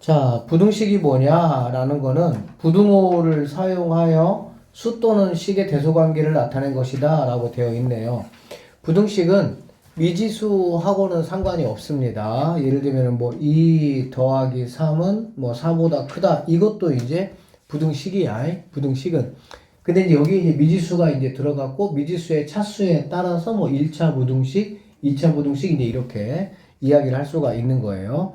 자, 부등식이 뭐냐라는 거는 부등호를 사용하여 수 또는 식의 대소관계를 나타낸 것이다 라고 되어 있네요. 부등식은 미지수하고는 상관이 없습니다. 예를 들면 뭐 2 더하기 3은 뭐 4보다 크다. 이것도 이제 부등식이야. 부등식은. 근데 이제 여기 이제 미지수가 이제 들어갔고 미지수의 차수에 따라서 뭐 1차 부등식, 2차 부등식 이제 이렇게 이야기를 할 수가 있는 거예요.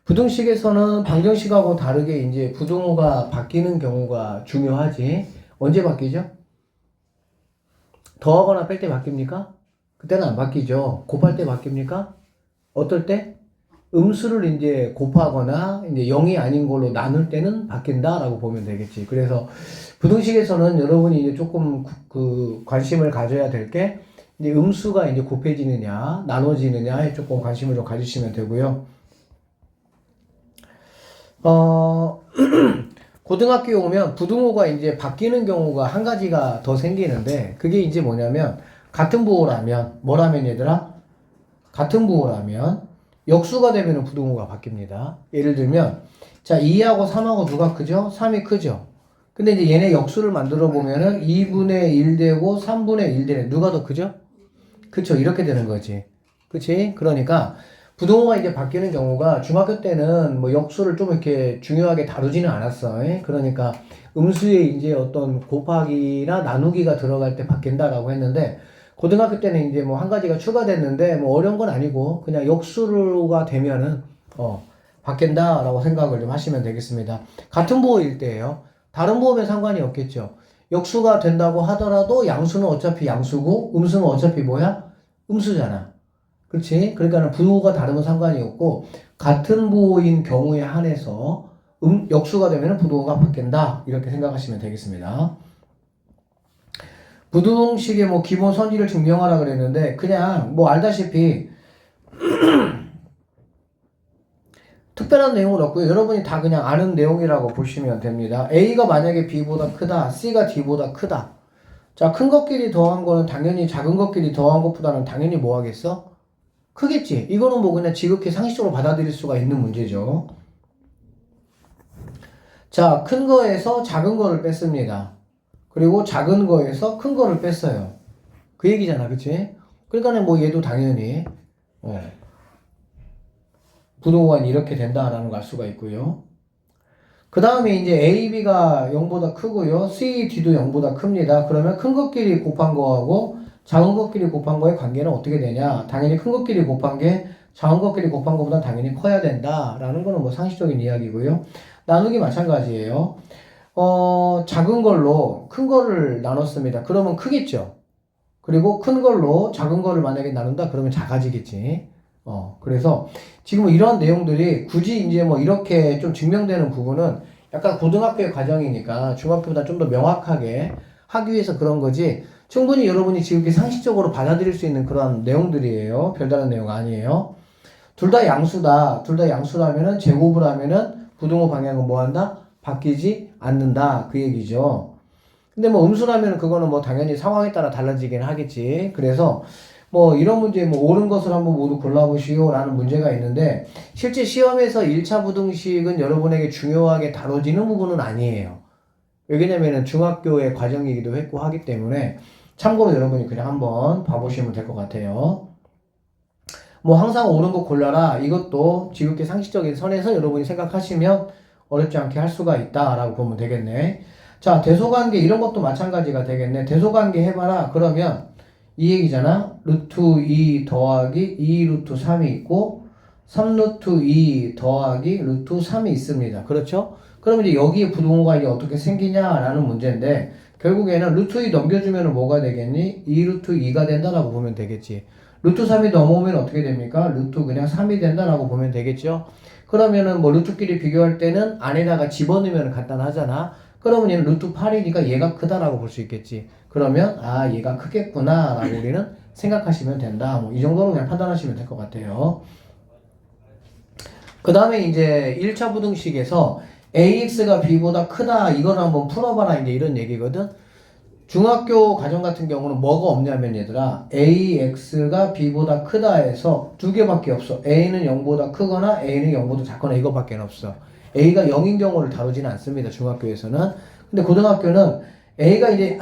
부등식에서는 방정식하고 다르게 이제 부등호가 바뀌는 경우가 중요하지. 언제 바뀌죠? 더하거나 뺄 때 바뀝니까? 그때는 안 바뀌죠. 곱할 때 바뀝니까? 어떨 때? 음수를 이제 곱하거나 이제 0이 아닌 걸로 나눌 때는 바뀐다라고 보면 되겠지. 그래서 부등식에서는 여러분이 이제 조금 그 관심을 가져야 될 게 이제 음수가 이제 곱해지느냐, 나눠지느냐에 조금 관심을 좀 가지시면 되고요. 고등학교에 오면 부등호가 이제 바뀌는 경우가 한 가지가 더 생기는데 그게 이제 뭐냐면 같은 부호라면 뭐라면 얘들아? 같은 부호라면 역수가 되면 부등호가 바뀝니다. 예를 들면 자 2하고 3하고 누가 크죠? 3이 크죠? 근데 이제 얘네 역수를 만들어 보면은 2분의 1 되고 3분의 1 되네. 누가 더 크죠? 그쵸? 이렇게 되는 거지. 그치? 그러니까 부등호가 이제 바뀌는 경우가 중학교 때는 뭐 역수를 좀 이렇게 중요하게 다루지는 않았어. 그러니까 음수에 이제 어떤 곱하기나 나누기가 들어갈 때 바뀐다라고 했는데 고등학교 때는 이제 뭐 한 가지가 추가됐는데 뭐 어려운 건 아니고 그냥 역수가 되면은 바뀐다라고 생각을 좀 하시면 되겠습니다. 같은 부호일 때예요. 다른 부호면 상관이 없겠죠. 역수가 된다고 하더라도 양수는 어차피 양수고 음수는 어차피 뭐야? 음수잖아. 그렇지? 그러니까 부호가 다르면 상관이 없고 같은 부호인 경우에 한해서 역수가 되면 부호가 바뀐다 이렇게 생각하시면 되겠습니다. 부등식의 뭐 기본 선지를 증명하라 그랬는데 그냥 뭐 알다시피 특별한 내용은 없고요. 여러분이 다 그냥 아는 내용이라고 보시면 됩니다. A가 만약에 B보다 크다, C가 D보다 크다. 자, 큰 것끼리 더한 거는 당연히 작은 것끼리 더한 것보다는 당연히 뭐 하겠어? 크겠지. 이거는 뭐 그냥 지극히 상식적으로 받아들일 수가 있는 문제죠. 자, 큰 거에서 작은 거를 뺐습니다. 그리고 작은 거에서 큰 거를 뺐어요. 그 얘기잖아, 그치? 그러니까 뭐 얘도 당연히 부등호가 이렇게 된다라는 걸 알 수가 있고요. 그 다음에 이제 A, B가 0보다 크고요. C, D도 0보다 큽니다. 그러면 큰 것끼리 곱한 거하고 작은 것끼리 곱한 거의 관계는 어떻게 되냐? 당연히 큰 것끼리 곱한 게 작은 것끼리 곱한 것보다 당연히 커야 된다라는 거는 뭐 상식적인 이야기고요. 나누기 마찬가지예요. 작은 걸로 큰 거를 나눴습니다. 그러면 크겠죠. 그리고 큰 걸로 작은 거를 만약에 나눈다 그러면 작아지겠지. 그래서 지금 이런 내용들이 굳이 이제 뭐 이렇게 좀 증명되는 부분은 약간 고등학교의 과정이니까 중학교보다 좀 더 명확하게 하기 위해서 그런 거지 충분히 여러분이 지금 상식적으로 받아들일 수 있는 그런 내용들이에요. 별다른 내용 아니에요. 둘 다 양수다. 둘 다 양수라면은 제곱을 하면은 부등호 방향은 뭐 한다? 바뀌지 않는다. 그 얘기죠. 근데 뭐 음수라면 그거는 뭐 당연히 상황에 따라 달라지긴 하겠지. 그래서 뭐 이런 문제 뭐 옳은 것을 한번 모두 골라보시오 라는 문제가 있는데 실제 시험에서 1차 부등식은 여러분에게 중요하게 다뤄지는 부분은 아니에요. 왜냐면은 중학교의 과정이기도 했고 하기 때문에 참고로 여러분이 그냥 한번 봐보시면 될 것 같아요. 뭐 항상 옳은 거 골라라 이것도 지극히 상식적인 선에서 여러분이 생각하시면 어렵지 않게 할 수가 있다라고 보면 되겠네. 자, 대소관계 이런 것도 마찬가지가 되겠네. 대소관계 해봐라. 그러면 이 얘기잖아. 루트 2 더하기 2 루트 3이 있고 3 루트 2 더하기 루트 3이 있습니다. 그렇죠? 그럼 이제 여기에 부등호가 이제 어떻게 생기냐라는 문제인데 결국에는 루트 2 넘겨주면 뭐가 되겠니? 2 루트 2가 된다라고 보면 되겠지. 루트 3이 넘어오면 어떻게 됩니까? 루트 그냥 3이 된다라고 보면 되겠죠? 그러면은 뭐 루트끼리 비교할 때는 안에다가 집어넣으면 간단하잖아. 그러면 얘는 루트 8이니까 얘가 크다라고 볼 수 있겠지. 그러면 아 얘가 크겠구나 라고 우리는 생각하시면 된다. 뭐 이 정도로 그냥 판단하시면 될 것 같아요. 그 다음에 이제 1차 부등식에서 AX가 B보다 크다 이걸 한번 풀어봐라 이제 이런 얘기거든. 중학교 과정 같은 경우는 뭐가 없냐면 얘들아 AX가 B보다 크다 해서 두 개밖에 없어. A는 0보다 크거나 A는 0보다 작거나 이거밖에 없어. A가 0인 경우를 다루지는 않습니다. 중학교에서는. 근데 고등학교는 A가 이제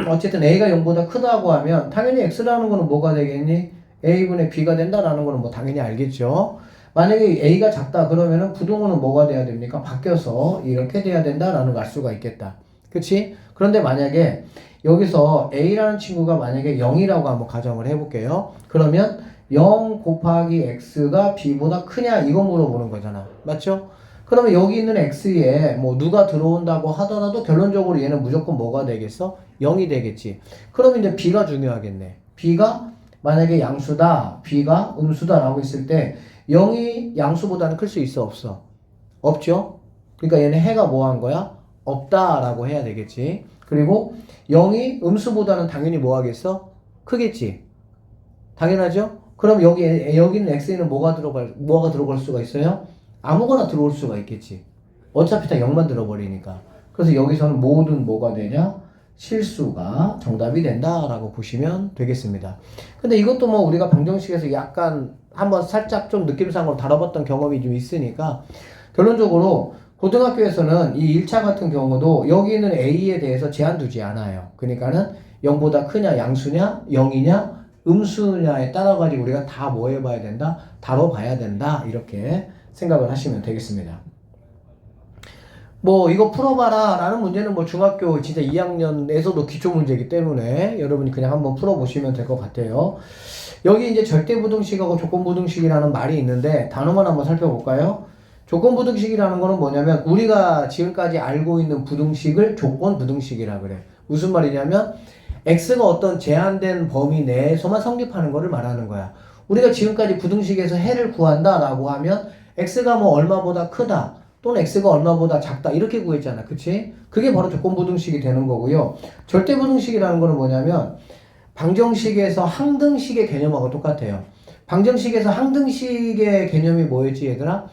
어쨌든 A가 0보다 크다고 하면 당연히 X라는 거는 뭐가 되겠니? A분의 B가 된다라는 거는 뭐 당연히 알겠죠. 만약에 A가 작다 그러면은 부등호는 뭐가 돼야 됩니까? 바뀌어서 이렇게 돼야 된다라는 걸 알 수가 있겠다. 그치? 그런데 만약에 여기서 A라는 친구가 만약에 0이라고 한번 가정을 해볼게요. 그러면 0 곱하기 X가 B보다 크냐 이거 물어보는 거잖아. 맞죠? 그러면 여기 있는 X에 뭐 누가 들어온다고 하더라도 결론적으로 얘는 무조건 뭐가 되겠어? 0이 되겠지. 그럼 이제 B가 중요하겠네. B가 만약에 양수다, B가 음수다라고 했을 때 0이 양수보다는 클 수 있어 없어? 없죠? 그러니까 얘는 해가 뭐 한 거야? 없다라고 해야 되겠지. 그리고 0이 음수보다는 당연히 뭐 하겠어? 크겠지. 당연하죠? 그럼 여기는 x에는 뭐가 들어갈 수가 있어요? 아무거나 들어올 수가 있겠지. 어차피 다 0만 들어버리니까. 그래서 여기서는 모든 뭐가 되냐? 실수가 정답이 된다라고 보시면 되겠습니다. 근데 이것도 뭐 우리가 방정식에서 약간 한번 살짝 좀 느낌상으로 다뤄봤던 경험이 좀 있으니까 결론적으로 고등학교에서는 이 1차 같은 경우도 여기 있는 A에 대해서 제한 두지 않아요. 그러니까는 0보다 크냐, 양수냐, 0이냐, 음수냐에 따라 가지고 우리가 다 뭐 해봐야 된다? 다뤄봐야 된다. 이렇게 생각을 하시면 되겠습니다. 뭐 이거 풀어봐라 라는 문제는 뭐 중학교 진짜 2학년에서도 기초 문제이기 때문에 여러분이 그냥 한번 풀어보시면 될 것 같아요. 여기 이제 절대부등식하고 조건부등식이라는 말이 있는데 단어만 한번 살펴볼까요? 조건부등식이라는 거는 뭐냐면 우리가 지금까지 알고 있는 부등식을 조건부등식이라 그래. 무슨 말이냐면 x가 어떤 제한된 범위 내에서만 성립하는 거를 말하는 거야. 우리가 지금까지 부등식에서 해를 구한다라고 하면 x가 뭐 얼마보다 크다 또는 x가 얼마보다 작다 이렇게 구했잖아. 그치? 그게 바로 조건부등식이 되는 거고요. 절대부등식이라는 거는 뭐냐면 방정식에서 항등식의 개념하고 똑같아요. 방정식에서 항등식의 개념이 뭐였지 얘들아?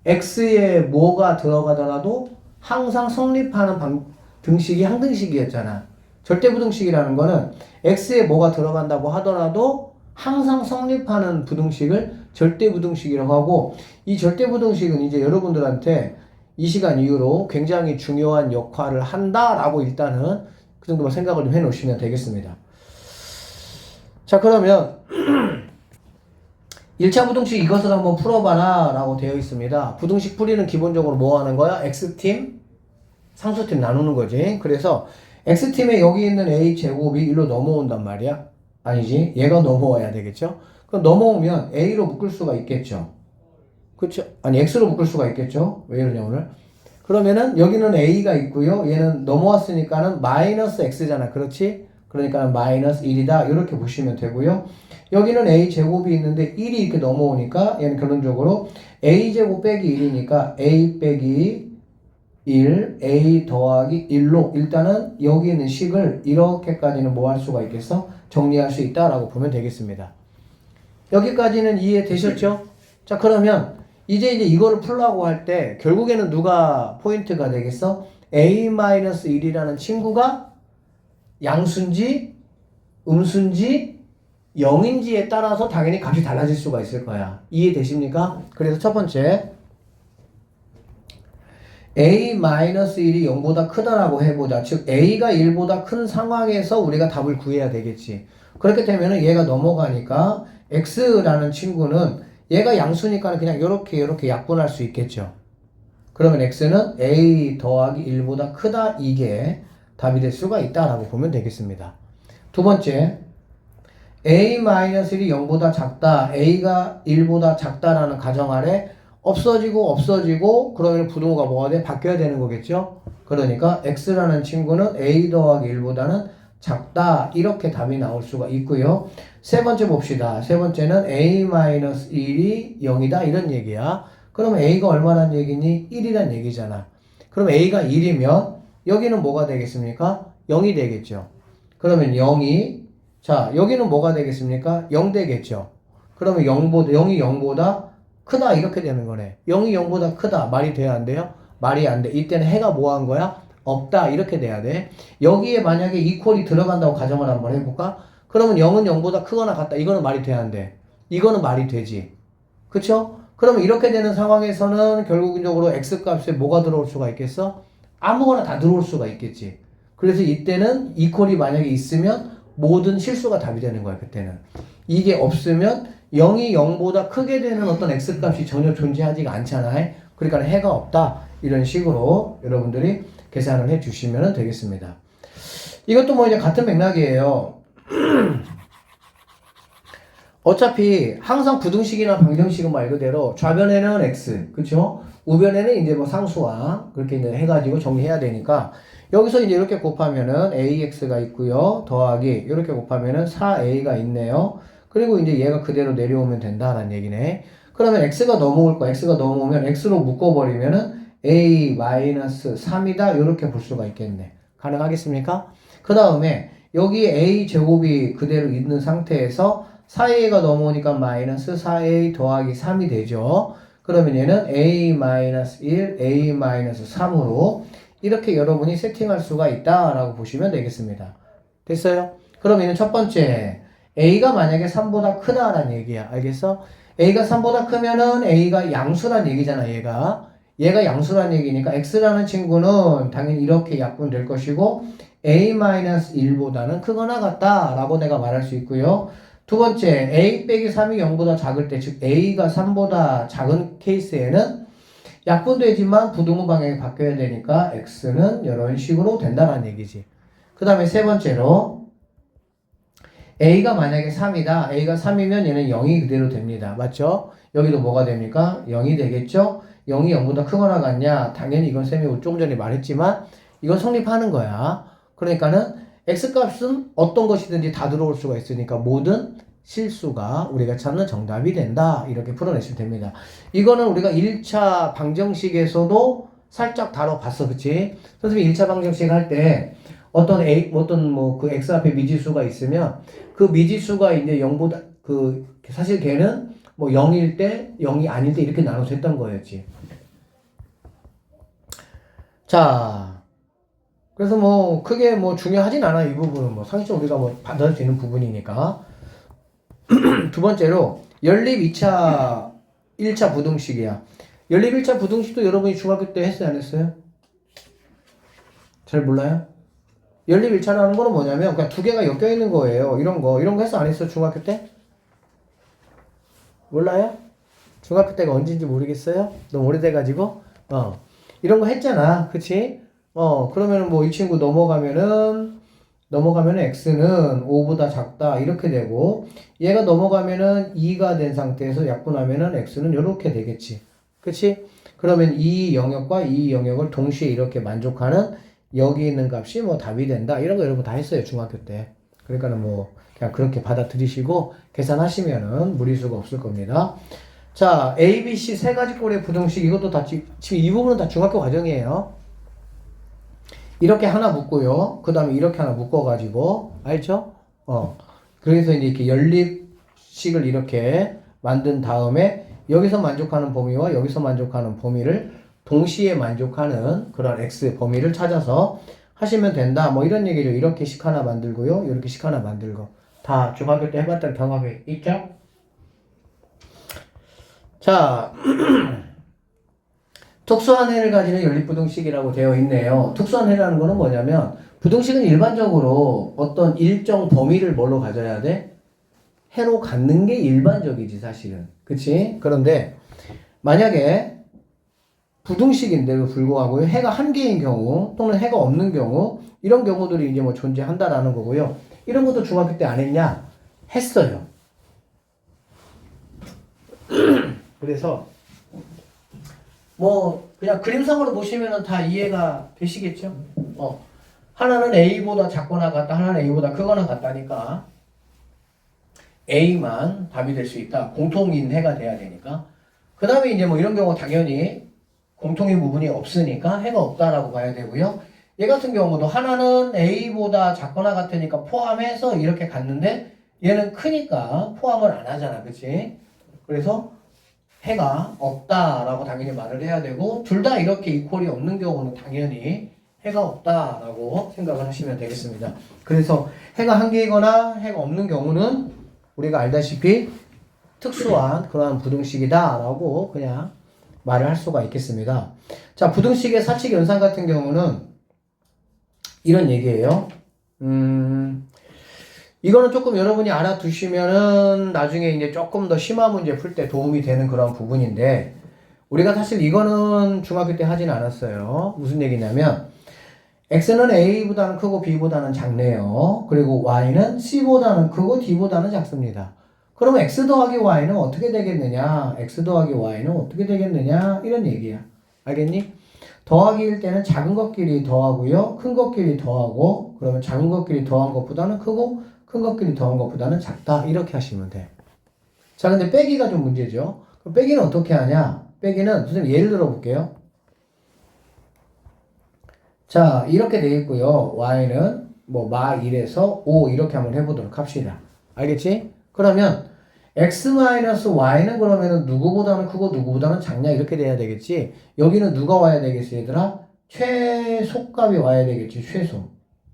x에 뭐가 들어가더라도 항상 성립하는 등식이 항등식이었잖아. 절대부등식이라는 거는 x에 뭐가 들어간다고 하더라도 항상 성립하는 부등식을 절대부등식이라고 하고 이 절대부등식은 이제 여러분들한테 이 시간 이후로 굉장히 중요한 역할을 한다라고 일단은 그 정도만 생각을 좀 해놓으시면 되겠습니다. 자 그러면 1차 부등식 이것을 한번 풀어봐라 라고 되어 있습니다. 부등식 풀이는 기본적으로 뭐 하는 거야? X팀, 상수팀 나누는 거지. 그래서 X팀에 여기 있는 A제곱이 일로 넘어온단 말이야. 아니지. 얘가 넘어와야 되겠죠. 그럼 넘어오면 A로 묶을 수가 있겠죠. 그쵸? 아니 X로 묶을 수가 있겠죠. 왜 이러냐 오늘. 그러면은 여기는 A가 있고요. 얘는 넘어왔으니까는 마이너스 X잖아. 그렇지? 그러니까 마이너스 1이다. 이렇게 보시면 되고요. 여기는 A제곱이 있는데 1이 이렇게 넘어오니까 얘는 결론적으로 A제곱 빼기 1이니까 A 빼기 1, A 더하기 1로 일단은 여기 있는 식을 이렇게까지는 뭐 할 수가 있겠어? 정리할 수 있다라고 보면 되겠습니다. 여기까지는 이해되셨죠? 자 그러면 이제 이거를 풀라고 할 때 결국에는 누가 포인트가 되겠어? A-1이라는 친구가 양수인지 음수인지 0인지에 따라서 당연히 값이 달라질 수가 있을 거야. 이해되십니까? 그래서 첫 번째 A-1이 0보다 크다라고 해보자. 즉 A가 1보다 큰 상황에서 우리가 답을 구해야 되겠지. 그렇게 되면 얘가 넘어가니까 X라는 친구는 얘가 양수니까 그냥 이렇게 약분할 수 있겠죠. 그러면 X는 A 더하기 1보다 크다 이게 답이 될 수가 있다라고 보면 되겠습니다. 두 번째 A-1이 0보다 작다, A가 1보다 작다라는 가정 아래 없어지고 그러면 부등호가 뭐가 돼? 바뀌어야 되는 거겠죠? 그러니까 X라는 친구는 A 더하기 1보다는 작다 이렇게 답이 나올 수가 있고요. 세 번째 봅시다. 세 번째는 A-1이 0이다 이런 얘기야. 그러면 A가 얼마란 얘기니? 1이란 얘기잖아. 그럼 A가 1이면 여기는 뭐가 되겠습니까? 0이 되겠죠. 그러면 0이 자 여기는 뭐가 되겠습니까? 0 되겠죠. 그러면 0이 0보다 크다 이렇게 되는 거네. 0이 0보다 크다 말이 돼야 안 돼요? 말이 안 돼. 이때는 해가 뭐 한 거야? 없다 이렇게 돼야 돼. 여기에 만약에 이퀄이 들어간다고 가정을 한번 해볼까? 그러면 0은 0보다 크거나 같다. 이거는 말이 돼야 안 돼. 이거는 말이 되지. 그쵸? 그러면 이렇게 되는 상황에서는 결국적으로 x값에 뭐가 들어올 수가 있겠어? 아무거나 다 들어올 수가 있겠지. 그래서 이때는 이퀄이 만약에 있으면 모든 실수가 답이 되는 거야, 그때는. 이게 없으면 0이 0보다 크게 되는 어떤 x값이 전혀 존재하지가 않잖아. 그러니까 해가 없다. 이런 식으로 여러분들이 계산을 해 주시면 되겠습니다. 이것도 뭐 이제 같은 맥락이에요. 어차피 항상 부등식이나 방정식은 말 그대로 좌변에는 x, 그쵸? 우변에는 이제 뭐 상수와 그렇게 이제 해가지고 정리해야 되니까 여기서 이제 이렇게 곱하면은 ax가 있고요. 더하기 이렇게 곱하면은 4a가 있네요. 그리고 이제 얘가 그대로 내려오면 된다라는 얘기네. 그러면 x가 넘어올 거, x가 넘어오면 x로 묶어버리면은 a-3이다 이렇게 볼 수가 있겠네. 가능하겠습니까? 그 다음에 여기 a 제곱이 그대로 있는 상태에서 4a가 넘어오니까 마이너스 4a 더하기 3이 되죠. 그러면 얘는 a-1, a-3으로 이렇게 여러분이 세팅할 수가 있다라고 보시면 되겠습니다. 됐어요? 그럼 얘는 첫 번째 a가 만약에 3보다 크다라는 얘기야. 알겠어? a가 3보다 크면은 a가 양수란 얘기잖아. 얘가 양수란 얘기니까 x라는 친구는 당연히 이렇게 약분될 것이고 a-1보다는 크거나 같다라고 내가 말할 수 있고요. 두 번째, a 빼기 3이 0보다 작을 때, 즉 a가 3보다 작은 케이스에는 약분되지만 부등호 방향이 바뀌어야 되니까 x는 이런 식으로 된다는 얘기지. 그 다음에 세 번째로 a가 만약에 3이다. a가 3이면 얘는 0이 그대로 됩니다. 맞죠? 여기도 뭐가 됩니까? 0이 되겠죠? 0이 0보다 크거나 같냐? 당연히 이건 쌤이 조금 전에 말했지만 이건 성립하는 거야. 그러니까는 x값은 어떤 것이든지 다 들어올 수가 있으니까 모든 실수가 우리가 찾는 정답이 된다. 이렇게 풀어내시면 됩니다. 이거는 우리가 1차 방정식에서도 살짝 다뤄봤어. 그치? 선생님이 1차 방정식 할 때 어떤 뭐 그 x 앞에 미지수가 있으면 그 미지수가 이제 0보다 사실 걔는 뭐 0일 때 0이 아닐 때 이렇게 나눠서 했던 거였지. 자, 그래서 뭐 크게 뭐 중요하진 않아. 이 부분은 뭐 상식적으로 우리가 뭐 받아들일 수 있는 부분이니까. 두 번째로 연립 2차 1차 부등식이야. 연립 1차 부등식도 여러분이 중학교 때 했어요, 안 했어요? 잘 몰라요? 연립 1차라는 거는 뭐냐면 그냥 두 개가 엮여 있는 거예요. 이런 거 했어, 안 했어? 중학교 때? 몰라요? 중학교 때가 언제인지 모르겠어요? 너무 오래돼가지고 이런 거 했잖아. 그치? 그러면 뭐 이 친구 넘어가면은 x는 5보다 작다 이렇게 되고 얘가 넘어가면은 2가 된 상태에서 약분하면은 x는 이렇게 되겠지. 그치? 그러면 이 영역과 이 영역을 동시에 이렇게 만족하는 여기 있는 값이 뭐 답이 된다. 이런 거 여러분 다 했어요, 중학교 때. 그러니까는 뭐 그냥 그렇게 받아들이시고 계산하시면은 무리수가 없을 겁니다. 자, A, B, C 세 가지 꼴의 부등식 이것도 다 지금 이 부분은 다 중학교 과정이에요. 이렇게 하나 묶고요. 그 다음에 이렇게 하나 묶어가지고 알죠? 그래서 이제 이렇게 연립식을 이렇게 만든 다음에 여기서 만족하는 범위와 여기서 만족하는 범위를 동시에 만족하는 그런 x 범위를 찾아서 하시면 된다. 뭐 이런 얘기죠. 이렇게 식 하나 만들고요. 이렇게 식 하나 만들고. 다 중학교 때 해봤던 경험이 있죠? 자, 특수한 해를 가지는 연립부등식이라고 되어 있네요. 특수한 해라는 거는 뭐냐면 부등식은 일반적으로 어떤 일정 범위를 뭘로 가져야 돼? 해로 갖는 게 일반적이지 사실은. 그치? 그런데 만약에 부등식인데도 불구하고 해가 한 개인 경우 또는 해가 없는 경우 이런 경우들이 이제 뭐 존재한다라는 거고요. 이런 것도 중학교 때 안 했냐? 했어요. 그래서 뭐 그냥 그림상으로 보시면은 다 이해가 되시겠죠? 하나는 A보다 작거나 같다, 하나는 A보다 크거나 같다니까 A만 답이 될 수 있다. 공통인 해가 돼야 되니까. 그 다음에 이제 뭐 이런 경우 당연히 공통인 부분이 없으니까 해가 없다라고 봐야 되고요. 얘 같은 경우도 하나는 A보다 작거나 같으니까 포함해서 이렇게 갔는데 얘는 크니까 포함을 안 하잖아. 그치? 그래서 해가 없다라고 당연히 말을 해야 되고 둘 다 이렇게 이퀄이 없는 경우는 당연히 해가 없다라고 생각을 하시면 되겠습니다. 그래서 해가 한 개이거나 해가 없는 경우는 우리가 알다시피 특수한 그러한 부등식이다라고 그냥 말을 할 수가 있겠습니다. 자, 부등식의 사칙 연산 같은 경우는 이런 얘기예요. 이거는 조금 여러분이 알아두시면은 나중에 이제 조금 더 심화 문제 풀 때 도움이 되는 그런 부분인데, 우리가 사실 이거는 중학교 때 하진 않았어요. 무슨 얘기냐면, X는 A보다는 크고 B보다는 작네요. 그리고 Y는 C보다는 크고 D보다는 작습니다. 그러면 X 더하기 Y는 어떻게 되겠느냐? X 더하기 Y는 어떻게 되겠느냐? 이런 얘기야. 알겠니? 더하기일 때는 작은 것끼리 더하고요. 큰 것끼리 더하고, 그러면 작은 것끼리 더한 것보다는 크고, 큰 것끼리 더한 것보다는 작다. 이렇게 하시면 돼. 자, 근데 빼기가 좀 문제죠. 그럼 빼기는 어떻게 하냐? 빼기는, 선생님 예를 들어 볼게요. 자, 이렇게 돼 있고요. y는 뭐 마 1에서 5 이렇게 한번 해보도록 합시다. 알겠지? 그러면 x-y는 그러면은 누구보다는 크고 누구보다는 작냐 이렇게 돼야 되겠지. 여기는 누가 와야 되겠어 얘들아? 최소값이 와야 되겠지. 최소.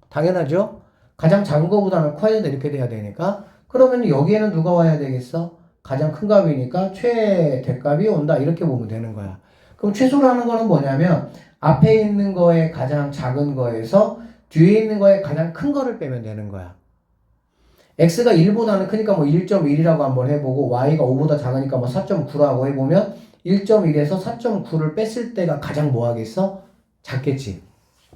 당연하죠? 가장 작은 거보다는 커야 돼 이렇게 돼야 되니까. 그러면 여기에는 누가 와야 되겠어? 가장 큰 값이니까 최대값이 온다 이렇게 보면 되는 거야. 그럼 최소라는 거는 뭐냐면 앞에 있는 거에 가장 작은 거에서 뒤에 있는 거에 가장 큰 거를 빼면 되는 거야. x가 1보다는 크니까 뭐 1.1이라고 한번 해보고 y가 5보다 작으니까 뭐 4.9라고 해보면 1.1에서 4.9를 뺐을 때가 가장 뭐 하겠어? 작겠지.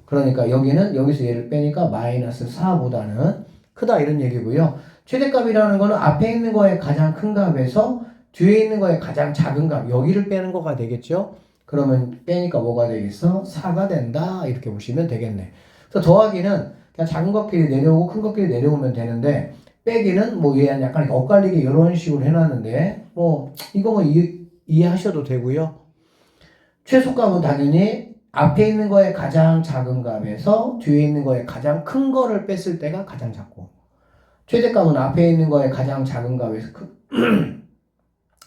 그러니까 여기는 여기서 얘를 빼니까 마이너스 4보다는 크다 이런 얘기고요. 최대값이라는 거는 앞에 있는 거에 가장 큰 값에서 뒤에 있는 거에 가장 작은 값 여기를 빼는 거가 되겠죠. 그러면 빼니까 뭐가 되겠어? 4가 된다 이렇게 보시면 되겠네. 그래서 더하기는 그냥 작은 것끼리 내려오고 큰 것끼리 내려오면 되는데 빼기는 뭐 얘 약간 엇갈리게 이런 식으로 해놨는데 뭐 이거 뭐 이해하셔도 되고요. 최소값은 당연히 앞에 있는 거에 가장 작은 값에서 뒤에 있는 거에 가장 큰 거를 뺐을 때가 가장 작고 최대값은 앞에 있는 거에 가장 작은 값에서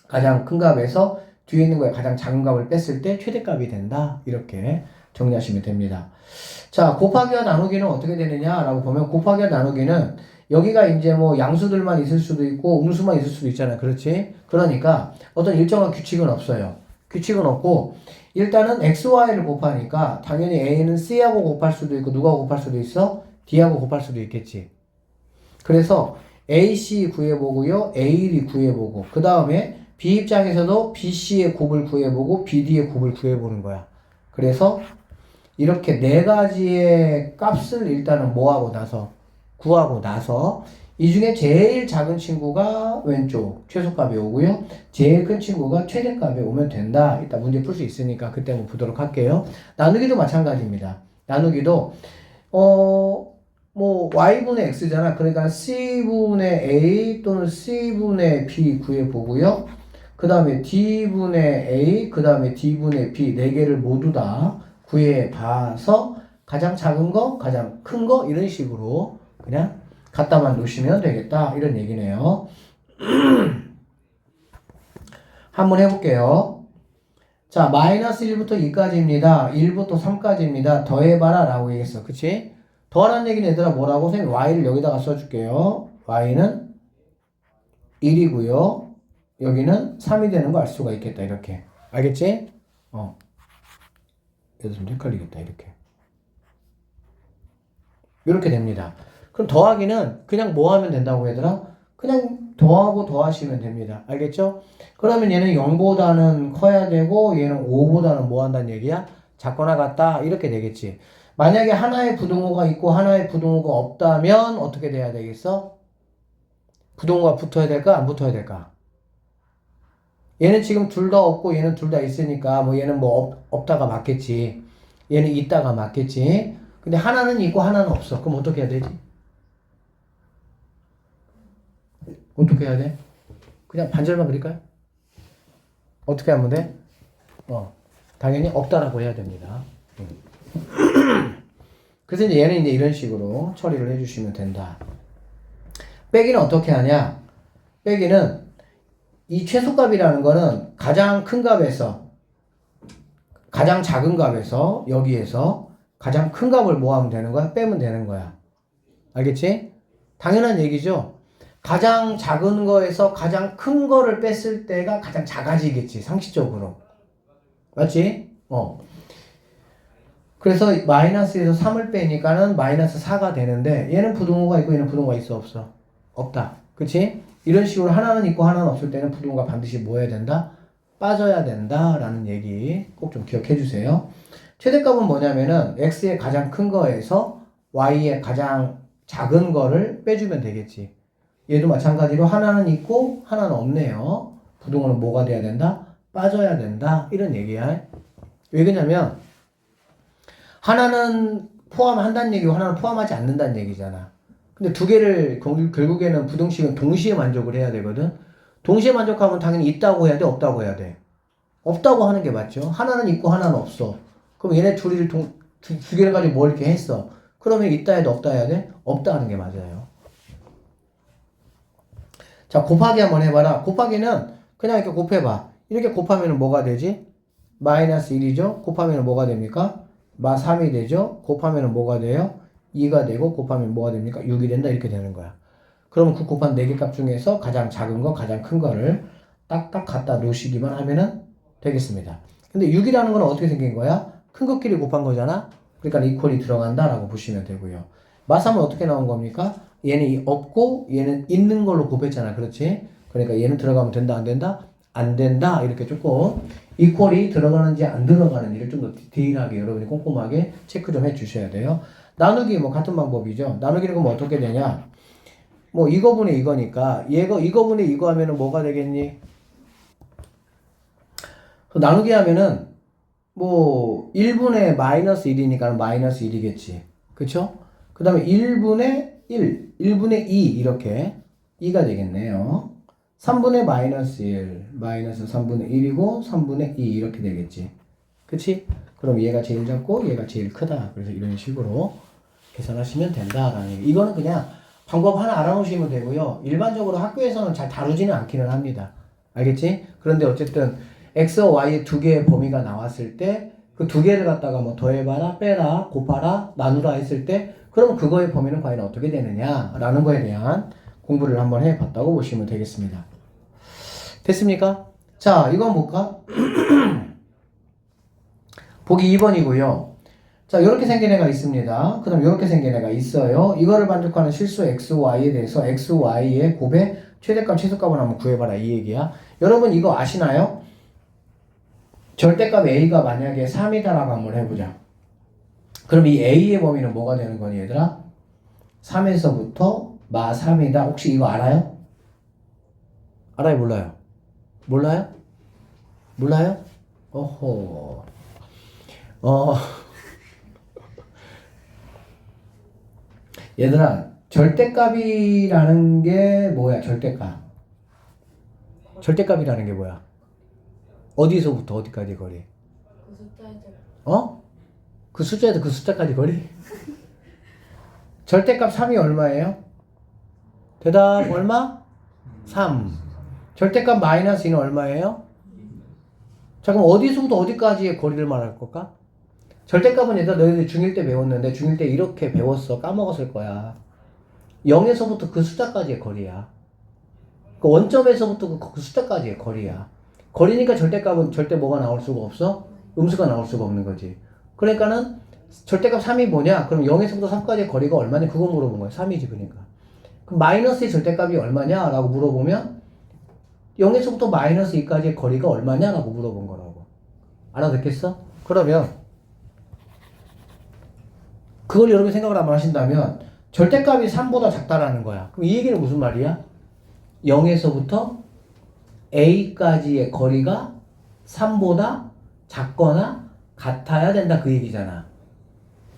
가장 큰 값에서 뒤에 있는 거에 가장 작은 값을 뺐을 때 최대값이 된다. 이렇게 정리하시면 됩니다. 자, 곱하기와 나누기는 어떻게 되느냐라고 보면 곱하기와 나누기는 여기가 이제 뭐 양수들만 있을 수도 있고 음수만 있을 수도 있잖아요. 그렇지? 그러니까 어떤 일정한 규칙은 없어요. 규칙은 없고 일단은 XY를 곱하니까 당연히 A는 C하고 곱할 수도 있고 누가 곱할 수도 있어? D하고 곱할 수도 있겠지. 그래서 AC 구해보고요. AD 구해보고 그 다음에 B 입장에서도 BC의 곱을 구해보고 BD의 곱을 구해보는 거야. 그래서 이렇게 네 가지의 값을 일단은 뭐하고 나서 구하고 나서 이 중에 제일 작은 친구가 왼쪽 최소값이 오고요. 제일 큰 친구가 최대값이 오면 된다. 이따 문제 풀 수 있으니까 그때 한번 보도록 할게요. 나누기도 마찬가지입니다. 나누기도 뭐 y분의 x잖아. 그러니까 c분의 a 또는 c분의 b 구해보고요. 그 다음에 d분의 a, 그 다음에 d분의 b 네 개를 모두 다 구해봐서 가장 작은 거, 가장 큰 거 이런 식으로 그냥 갖다만 놓으시면 되겠다 이런 얘기네요. 한번 해볼게요. 자, 마이너스 1부터 2까지입니다. 1부터 3까지입니다. 더해봐라 라고 얘기했어. 그치? 더하라는 얘기는 얘들아 뭐라고? 선생님 y를 여기다가 써줄게요. y는 1이고요. 여기는 3이 되는 거 알 수가 있겠다. 이렇게. 알겠지? 얘도 좀 헷갈리겠다. 이렇게. 이렇게 됩니다. 그럼 더하기는 그냥 뭐 하면 된다고 얘들아? 그냥 더하고 더하시면 됩니다. 알겠죠? 그러면 얘는 0보다는 커야 되고 얘는 5보다는 뭐 한다는 얘기야? 작거나 같다. 이렇게 되겠지. 만약에 하나의 부등호가 있고 하나의 부등호가 없다면 어떻게 돼야 되겠어? 부등호가 붙어야 될까? 안 붙어야 될까? 얘는 지금 둘 다 없고 얘는 둘 다 있으니까 뭐 얘는 뭐 없다가 맞겠지. 얘는 있다가 맞겠지. 근데 하나는 있고 하나는 없어. 그럼 어떻게 해야 되지? 어떻게 해야 돼? 그냥 반절만 그릴까요? 어떻게 하면 돼? 당연히 없다라고 해야 됩니다. 그래서 이제 얘는 이제 이런 식으로 처리를 해주시면 된다. 빼기는 어떻게 하냐? 빼기는 이 최소값이라는 거는 가장 큰 값에서 가장 작은 값에서 여기에서 가장 큰 값을 뭐 하면 되는 거야? 빼면 되는 거야. 알겠지? 당연한 얘기죠? 가장 작은 거에서 가장 큰 거를 뺐을 때가 가장 작아지겠지, 상식적으로. 맞지? 그래서 마이너스에서 3을 빼니까는 마이너스 4가 되는데 얘는 부등호가 있고 얘는 부등호가 있어 없어? 없다. 그치? 이런 식으로 하나는 있고 하나는 없을 때는 부등호가 반드시 뭐 해야 된다? 빠져야 된다 라는 얘기 꼭 좀 기억해 주세요. 최대값은 뭐냐면은 x의 가장 큰 거에서 y의 가장 작은 거를 빼주면 되겠지. 얘도 마찬가지로 하나는 있고 하나는 없네요. 부등호는 뭐가 돼야 된다? 빠져야 된다. 이런 얘기야. 왜 그러냐면 하나는 포함한다는 얘기고 하나는 포함하지 않는다는 얘기잖아. 근데 두 개를 결국에는 부등식은 동시에 만족을 해야 되거든. 동시에 만족하면 당연히 있다고 해야 돼, 없다고 해야 돼. 없다고 하는 게 맞죠. 하나는 있고 하나는 없어. 그럼 얘네 둘이 두 개를 가지고 뭘 이렇게 했어. 그러면 있다 해도 없다 해야 돼? 없다 하는 게 맞아요. 자, 곱하기 한번 해봐라. 곱하기는 그냥 이렇게 곱해봐. 이렇게 곱하면 뭐가 되지? 마이너스 1이죠? 곱하면 뭐가 됩니까? 마 3이 되죠? 곱하면 뭐가 돼요? 2가 되고 곱하면 뭐가 됩니까? 6이 된다 이렇게 되는 거야. 그러면 그 곱한 4개 값 중에서 가장 작은 거, 가장 큰 거를 딱딱 갖다 놓으시기만 하면은 되겠습니다. 근데 6이라는 건 어떻게 생긴 거야? 큰 것끼리 곱한 거잖아? 그러니까 이퀄이 들어간다 라고 보시면 되고요. 마 3은 어떻게 나온 겁니까? 얘는 없고 얘는 있는 걸로 곱했잖아. 그렇지? 그러니까 얘는 들어가면 된다 안 된다? 안 된다. 이렇게 조금 이퀄이 들어가는지 안 들어가는지를 좀 더 디테일하게 여러분이 꼼꼼하게 체크 좀 해 주셔야 돼요. 나누기 뭐 같은 방법이죠. 나누기는 그럼 어떻게 되냐? 뭐 이거분의 이거니까 이거분의 이거 하면은 뭐가 되겠니? 나누기 하면은 뭐 1분의 마이너스 1이니까 마이너스 1이겠지. 그쵸? 그 다음에 1분의 1, 1분의 2 이렇게 2가 되겠네요. 3분의 마이너스 1, 마이너스 3분의 1이고 3분의 2 이렇게 되겠지. 그치? 그럼 얘가 제일 작고 얘가 제일 크다. 그래서 이런 식으로 계산하시면 된다라는 얘기. 이거는 그냥 방법 하나 알아놓으시면 되고요. 일반적으로 학교에서는 잘 다루지는 않기는 합니다. 알겠지? 그런데 어쨌든 x와 y의 두 개의 범위가 나왔을 때 그 두 개를 갖다가 뭐 더해봐라, 빼라, 곱하라, 나누라 했을 때 그럼 그거의 범위는 과연 어떻게 되느냐라는 거에 대한 공부를 한번 해봤다고 보시면 되겠습니다. 됐습니까? 자, 이거 한번 볼까? 보기 2번이고요. 자, 이렇게 생긴 애가 있습니다. 그 다음 이렇게 생긴 애가 있어요. 이거를 만족하는 실수 x, y에 대해서 x, y의 곱의 최대값, 최소값을 한번 구해봐라 이 얘기야. 여러분 이거 아시나요? 절대값 a가 만약에 3이다라고 한번 해보자. 그럼 이 a의 범위는 뭐가 되는 거니 얘들아? 3에서부터 마 3이다. 혹시 이거 알아요? 알아요? 몰라요? 몰라요? 몰라요? 어허. 얘들아, 절대값이라는 게 뭐야? 절대값. 절대값이라는 게 뭐야? 어디서부터 어디까지 거리? 그 숫자에서 그 숫자에서 그 숫자까지 거리? 절대값 3이 얼마예요? 대답 얼마? 3. 절대값 마이너스 2는 얼마예요? 자, 그럼 어디서부터 어디까지의 거리를 말할 걸까? 절대값은 얘들아 너희들 중1 때 배웠는데 중1 때 이렇게 배웠어. 까먹었을 거야. 0에서부터 그 숫자까지의 거리야. 그 원점에서부터 그 숫자까지의 거리야. 거리니까 절대값은 절대 뭐가 나올 수가 없어? 음수가 나올 수가 없는 거지. 그러니까는 절대값 3이 뭐냐? 그럼 0에서부터 3까지의 거리가 얼마냐? 그거 물어본 거야. 3이지 그러니까. 그럼 마이너스의 절대값이 얼마냐? 라고 물어보면 0에서부터 마이너스 2까지의 거리가 얼마냐? 라고 물어본 거라고. 알아듣겠어? 그러면 그걸 여러분이 생각을 한번 하신다면 절대값이 3보다 작다라는 거야. 그럼 이 얘기는 무슨 말이야? 0에서부터 a까지의 거리가 3보다 작거나 같아야 된다 그 얘기잖아.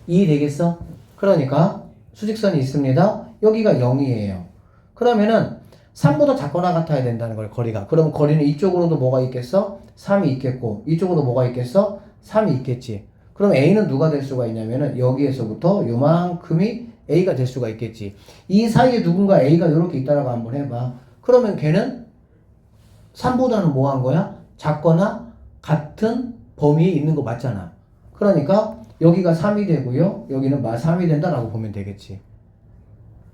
이해되겠어? 그러니까 수직선이 있습니다. 여기가 0이에요. 그러면은 3보다 작거나 같아야 된다는 걸 거리가. 그럼 거리는 이쪽으로도 뭐가 있겠어? 3이 있겠고 이쪽으로도 뭐가 있겠어? 3이 있겠지. 그럼 a는 누가 될 수가 있냐면은 여기에서부터 요만큼이 a가 될 수가 있겠지. 이 사이에 누군가 a가 이렇게 있다라고 한번 해봐. 그러면 걔는 3보다는 뭐 한 거야? 작거나 같은 범위에 있는 거 맞잖아. 그러니까 여기가 3이 되고요. 여기는 마 3이 된다라고 보면 되겠지.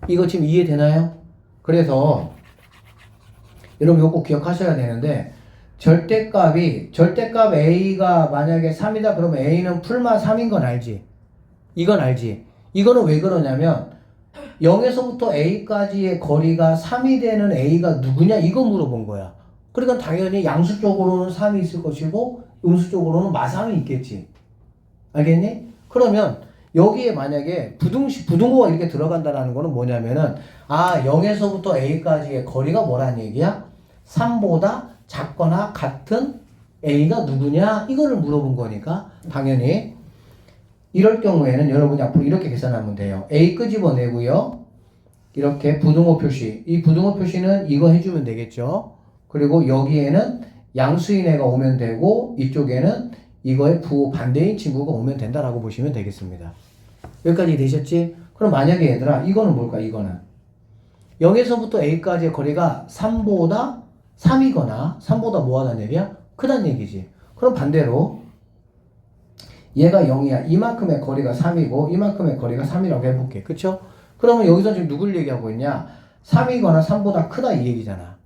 이거 지금 이해되나요? 그래서 여러분 요거 꼭 기억하셔야 되는데 절대값 A가 만약에 3이다 그러면 A는 풀마 3인 건 알지? 이건 알지? 이거는 왜 그러냐면 0에서부터 A까지의 거리가 3이 되는 A가 누구냐 이거 물어본 거야. 그러니까 당연히 양수 쪽으로는 3이 있을 것이고 음수 쪽으로는 마3이 있겠지. 알겠니? 그러면 여기에 만약에 부등호가 이렇게 들어간다는 거는 뭐냐면은 0에서부터 A까지의 거리가 뭐라는 얘기야? 3보다 작거나 같은 A가 누구냐? 이거를 물어본 거니까 당연히 이럴 경우에는 여러분이 앞으로 이렇게 계산하면 돼요. A 끄집어내고요. 이렇게 부등호 표시. 이 부등호 표시는 이거 해주면 되겠죠. 그리고 여기에는 양수인 애가 오면 되고 이쪽에는 이거의 부호 반대인 친구가 오면 된다라고 보시면 되겠습니다. 여기까지 되셨지? 그럼 만약에 얘들아 이거는 뭘까? 이거는 0에서부터 A까지의 거리가 3보다 3이거나 3보다 뭐하다는 얘기야? 크다는 얘기지. 그럼 반대로 얘가 0이야. 이만큼의 거리가 3이고 이만큼의 거리가 3이라고 해볼게. 그쵸? 그러면 여기서 지금 누굴 얘기하고 있냐? 3이거나 3보다 크다 이 얘기잖아.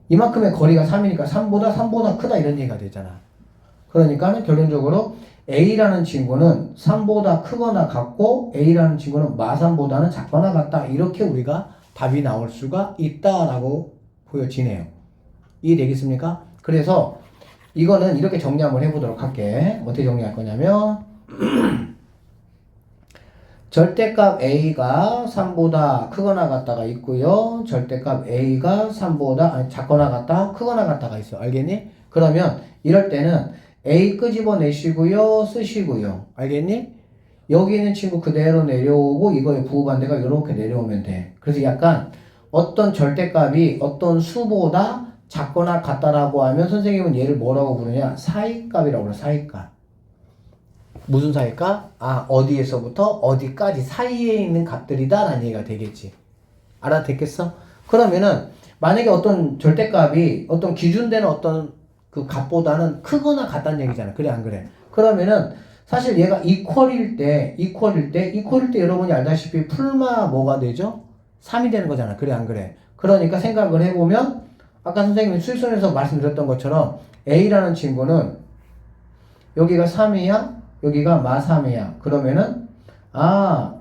이만큼의 거리가 3이니까 3보다 크다 이런 얘기가 되잖아. 그러니까 결론적으로 A라는 친구는 3보다 크거나 같고 A라는 친구는 마3보다는 작거나 같다. 이렇게 우리가 답이 나올 수가 있다라고 보여지네요. 이해되겠습니까? 그래서 이거는 이렇게 정리 한번 해보도록 할게. 어떻게 정리할 거냐면 절대값 A가 3보다 크거나 같다가 있고요. 절대값 A가 3보다 작거나 같다, 크거나 같다가 있어. 알겠니? 그러면 이럴 때는 A 끄집어내시고요. 쓰시고요. 알겠니? 여기 있는 친구 그대로 내려오고 이거의 부호반대가 이렇게 내려오면 돼. 그래서 약간 어떤 절대값이 어떤 수보다 작거나 같다라고 하면 선생님은 얘를 뭐라고 부르냐? 사이값이라고 그래. 사이값. 무슨 사이값? 어디에서부터 어디까지 사이에 있는 값들이다 라는 얘기가 되겠지. 알아듣겠어? 그러면은 만약에 어떤 절대값이 어떤 기준되는 어떤 그 값보다는 크거나 같다는 얘기잖아. 그래 안 그래? 그러면은 사실 얘가 이퀄일 때 여러분이 알다시피 풀마 뭐가 되죠? 3이 되는 거잖아. 그래 안 그래? 그러니까 생각을 해보면 아까 선생님이 수익선에서 말씀드렸던 것처럼 A라는 친구는 여기가 3이야? 여기가 마3이야. 그러면은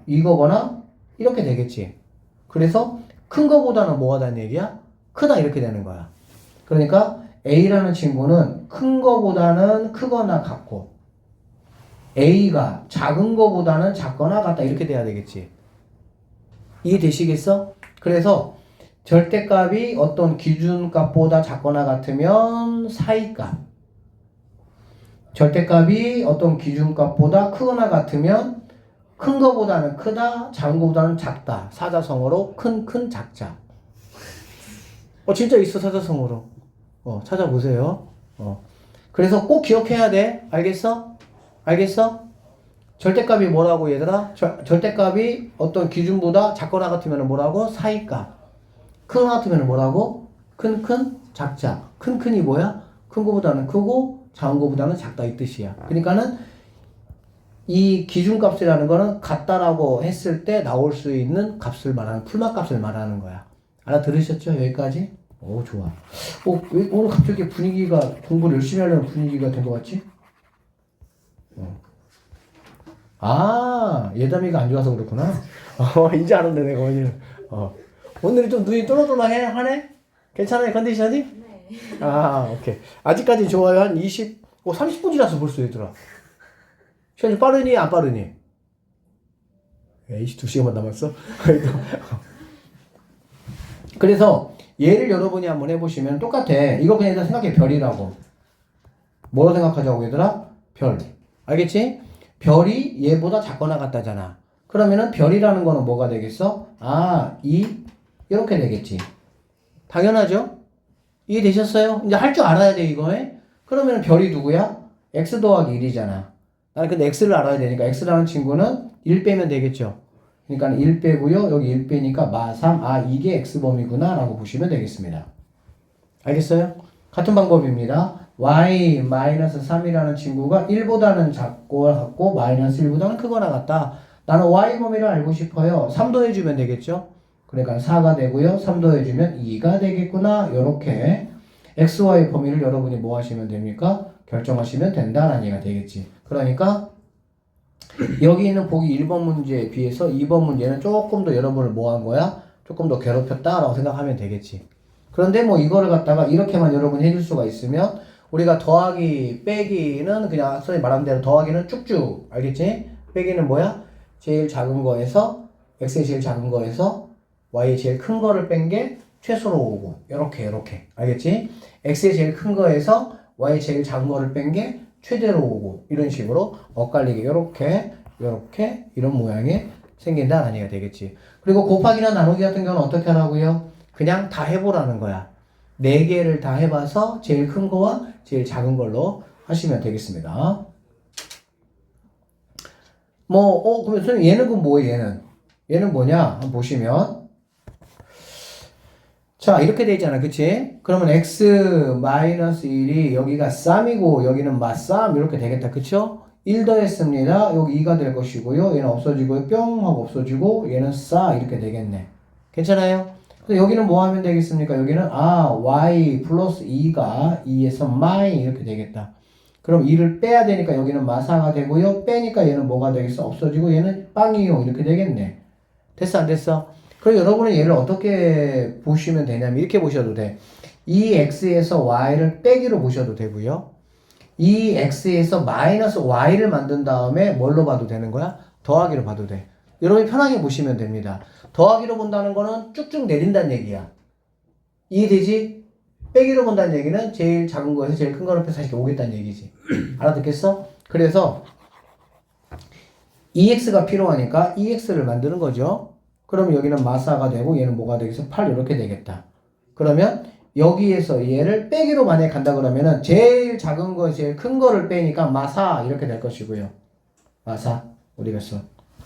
이거거나 이렇게 되겠지. 그래서 큰 거보다는 뭐가 다는 얘기야? 크다 이렇게 되는 거야. 그러니까 A라는 친구는 큰 거보다는 크거나 같고 A가 작은 거보다는 작거나 같다 이렇게 돼야 되겠지. 이해되시겠어? 그래서 절대값이 어떤 기준값보다 작거나 같으면 사이값, 절대값이 어떤 기준값보다 크거나 같으면 큰 거보다는 크다, 작은 거보다는 작다. 사자성어로 큰, 작자. 진짜 있어 사자성어로. 찾아보세요. 그래서 꼭 기억해야 돼. 알겠어? 알겠어? 절대값이 뭐라고 얘들아? 절대값이 어떤 기준보다 작거나 같으면 뭐라고? 사이값. 크거나 같으면 뭐라고? 큰, 작자. 큰이 뭐야? 큰 거보다는 크고 작은 거보다는 작다 이 뜻이야. 그러니까는 이 기준값이라는 거는 같다라고 했을 때 나올 수 있는 값을 말하는 풀맛값을 말하는 거야. 알아들으셨죠? 여기까지? 오 좋아. 왜 오늘 갑자기 분위기가 공부를 열심히 하려는 분위기가 된 것 같지? 예담이가 안 좋아서 그렇구나. 이제 알았네 내가 오늘. 오늘이 좀 눈이 또렷하네? 괜찮아요 컨디션이? 네. 오케이. 아직까지 좋아요. 한 30분 지나서 벌써 얘들아. 시간이 빠르니 안 빠르니? 에이씨 2시간만 남았어? 그래서 얘를 여러분이 한번 해보시면 똑같아. 이거 그냥 일단 생각해. 별이라고. 뭐로 생각하자고 얘들아? 별. 알겠지? 별이 얘보다 작거나 같다잖아. 그러면은 별이라는 거는 뭐가 되겠어? 이렇게 되겠지. 당연하죠? 이해되셨어요? 이제 할 줄 알아야 돼 이거에. 그러면 별이 누구야? x 더하기 1이잖아. 나는 근데 x를 알아야 되니까 x라는 친구는 1 빼면 되겠죠. 그러니까 1 빼고요. 여기 1 빼니까 마3. 이게 x범위구나 라고 보시면 되겠습니다. 알겠어요? 같은 방법입니다. y-3이라는 친구가 1보다는 작거나 같고 마이너스 1보다는 크거나 같다. 나는 y범위를 알고 싶어요. 3 더해주면 되겠죠? 그러니까 4가 되고요. 3 더해주면 2가 되겠구나. 요렇게 xy 범위를 여러분이 뭐 하시면 됩니까? 결정하시면 된다라는 얘기가 되겠지. 그러니까 여기 있는 보기 1번 문제에 비해서 2번 문제는 조금 더 여러분을 뭐 한 거야? 조금 더 괴롭혔다라고 생각하면 되겠지. 그런데 뭐 이거를 갖다가 이렇게만 여러분이 해줄 수가 있으면 우리가 더하기 빼기는 그냥 선생님 말한 대로 더하기는 쭉쭉 알겠지? 빼기는 뭐야? 제일 작은 거에서 x의 제일 작은 거에서 y의 제일 큰 거를 뺀 게 최소로 오고 요렇게 알겠지? x의 제일 큰 거에서 y의 제일 작은 거를 뺀 게 최대로 오고 이런 식으로 엇갈리게 요렇게 이런 모양이 생긴다는 얘기가 되겠지. 그리고 곱하기나 나누기 같은 경우는 어떻게 하라고요? 그냥 다 해보라는 거야. 4개를 다 해봐서 제일 큰 거와 제일 작은 걸로 하시면 되겠습니다. 그러면 선생님 얘는 그럼 뭐예요? 얘는 뭐냐? 한번 보시면 자 이렇게 돼 있잖아, 그치? 그러면 x-1이 여기가 쌈이고 여기는 맞쌈 이렇게 되겠다, 그쵸? 1 더했습니다. 여기 2가 될 것이고요. 얘는 없어지고요. 뿅 하고 없어지고 얘는 싸 이렇게 되겠네. 괜찮아요? 그래서 여기는 뭐 하면 되겠습니까? 여기는 y 플러스 2가 2에서 마이 이렇게 되겠다. 그럼 2를 빼야 되니까 여기는 마사가 되고요. 빼니까 얘는 뭐가 되겠어? 없어지고 얘는 빵이요 이렇게 되겠네. 됐어 안 됐어? 그럼 여러분은 얘를 어떻게 보시면 되냐면 이렇게 보셔도 돼. 이 x에서 y를 빼기로 보셔도 되고요. 이 x에서 마이너스 y를 만든 다음에 뭘로 봐도 되는 거야? 더하기로 봐도 돼. 여러분이 편하게 보시면 됩니다. 더하기로 본다는 거는 쭉쭉 내린다는 얘기야. 이해되지? 빼기로 본다는 얘기는 제일 작은 거에서 제일 큰 거로 빼서 이렇게 오겠다는 얘기지. 알아듣겠어? 그래서 EX가 필요하니까 EX를 만드는 거죠. 그러면 여기는 마사가 되고 얘는 뭐가 되겠어? 8 이렇게 되겠다. 그러면 여기에서 얘를 빼기로 만약에 간다 그러면은 제일 작은 거 제일 큰 거를 빼니까 마사 이렇게 될 것이고요. 마사 어디 갔어?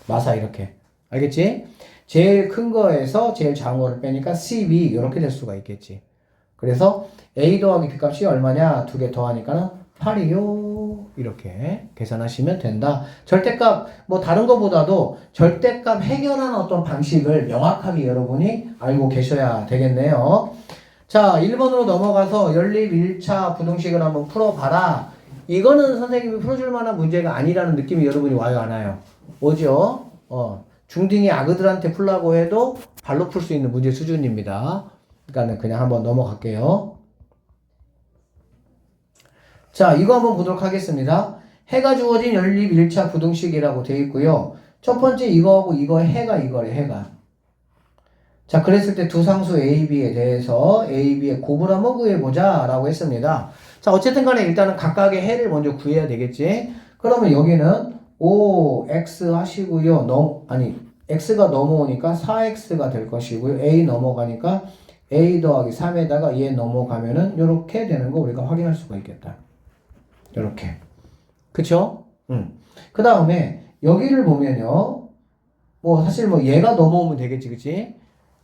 마사 이렇게. 알겠지? 제일 큰 거에서 제일 작은 거를 빼니까 CV 이렇게 될 수가 있겠지. 그래서 A 더하기 B 값이 얼마냐? 2개 더하니까는 8이요. 이렇게 계산하시면 된다. 절대값 뭐 다른 거보다도 절대값 해결하는 어떤 방식을 명확하게 여러분이 알고 계셔야 되겠네요. 자, 1번으로 넘어가서 연립 1차 부등식을 한번 풀어봐라. 이거는 선생님이 풀어줄 만한 문제가 아니라는 느낌이 여러분이 와요, 안 와요? 오죠? 중딩이 아그들한테 풀라고 해도 발로 풀 수 있는 문제 수준입니다. 그러니까 그냥 한번 넘어갈게요. 자, 이거 한번 보도록 하겠습니다. 해가 주어진 연립 1차 부등식이라고 되어 있고요. 첫 번째 이거하고 이거의 해가 이거래, 해가. 자, 그랬을 때 두 상수 A, B에 대해서 A, B의 곱을 한번 구해보자 라고 했습니다. 자, 어쨌든 간에 일단은 각각의 해를 먼저 구해야 되겠지. 그러면 여기는 O, X 하시고요. X가 넘어오니까 4X가 될 것이고요. A 넘어가니까 A 더하기 3에다가 얘 넘어가면은 요렇게 되는 거 우리가 확인할 수가 있겠다. 요렇게. 그쵸? 그 다음에 여기를 보면요. 사실 얘가 넘어오면 되겠지, 그치?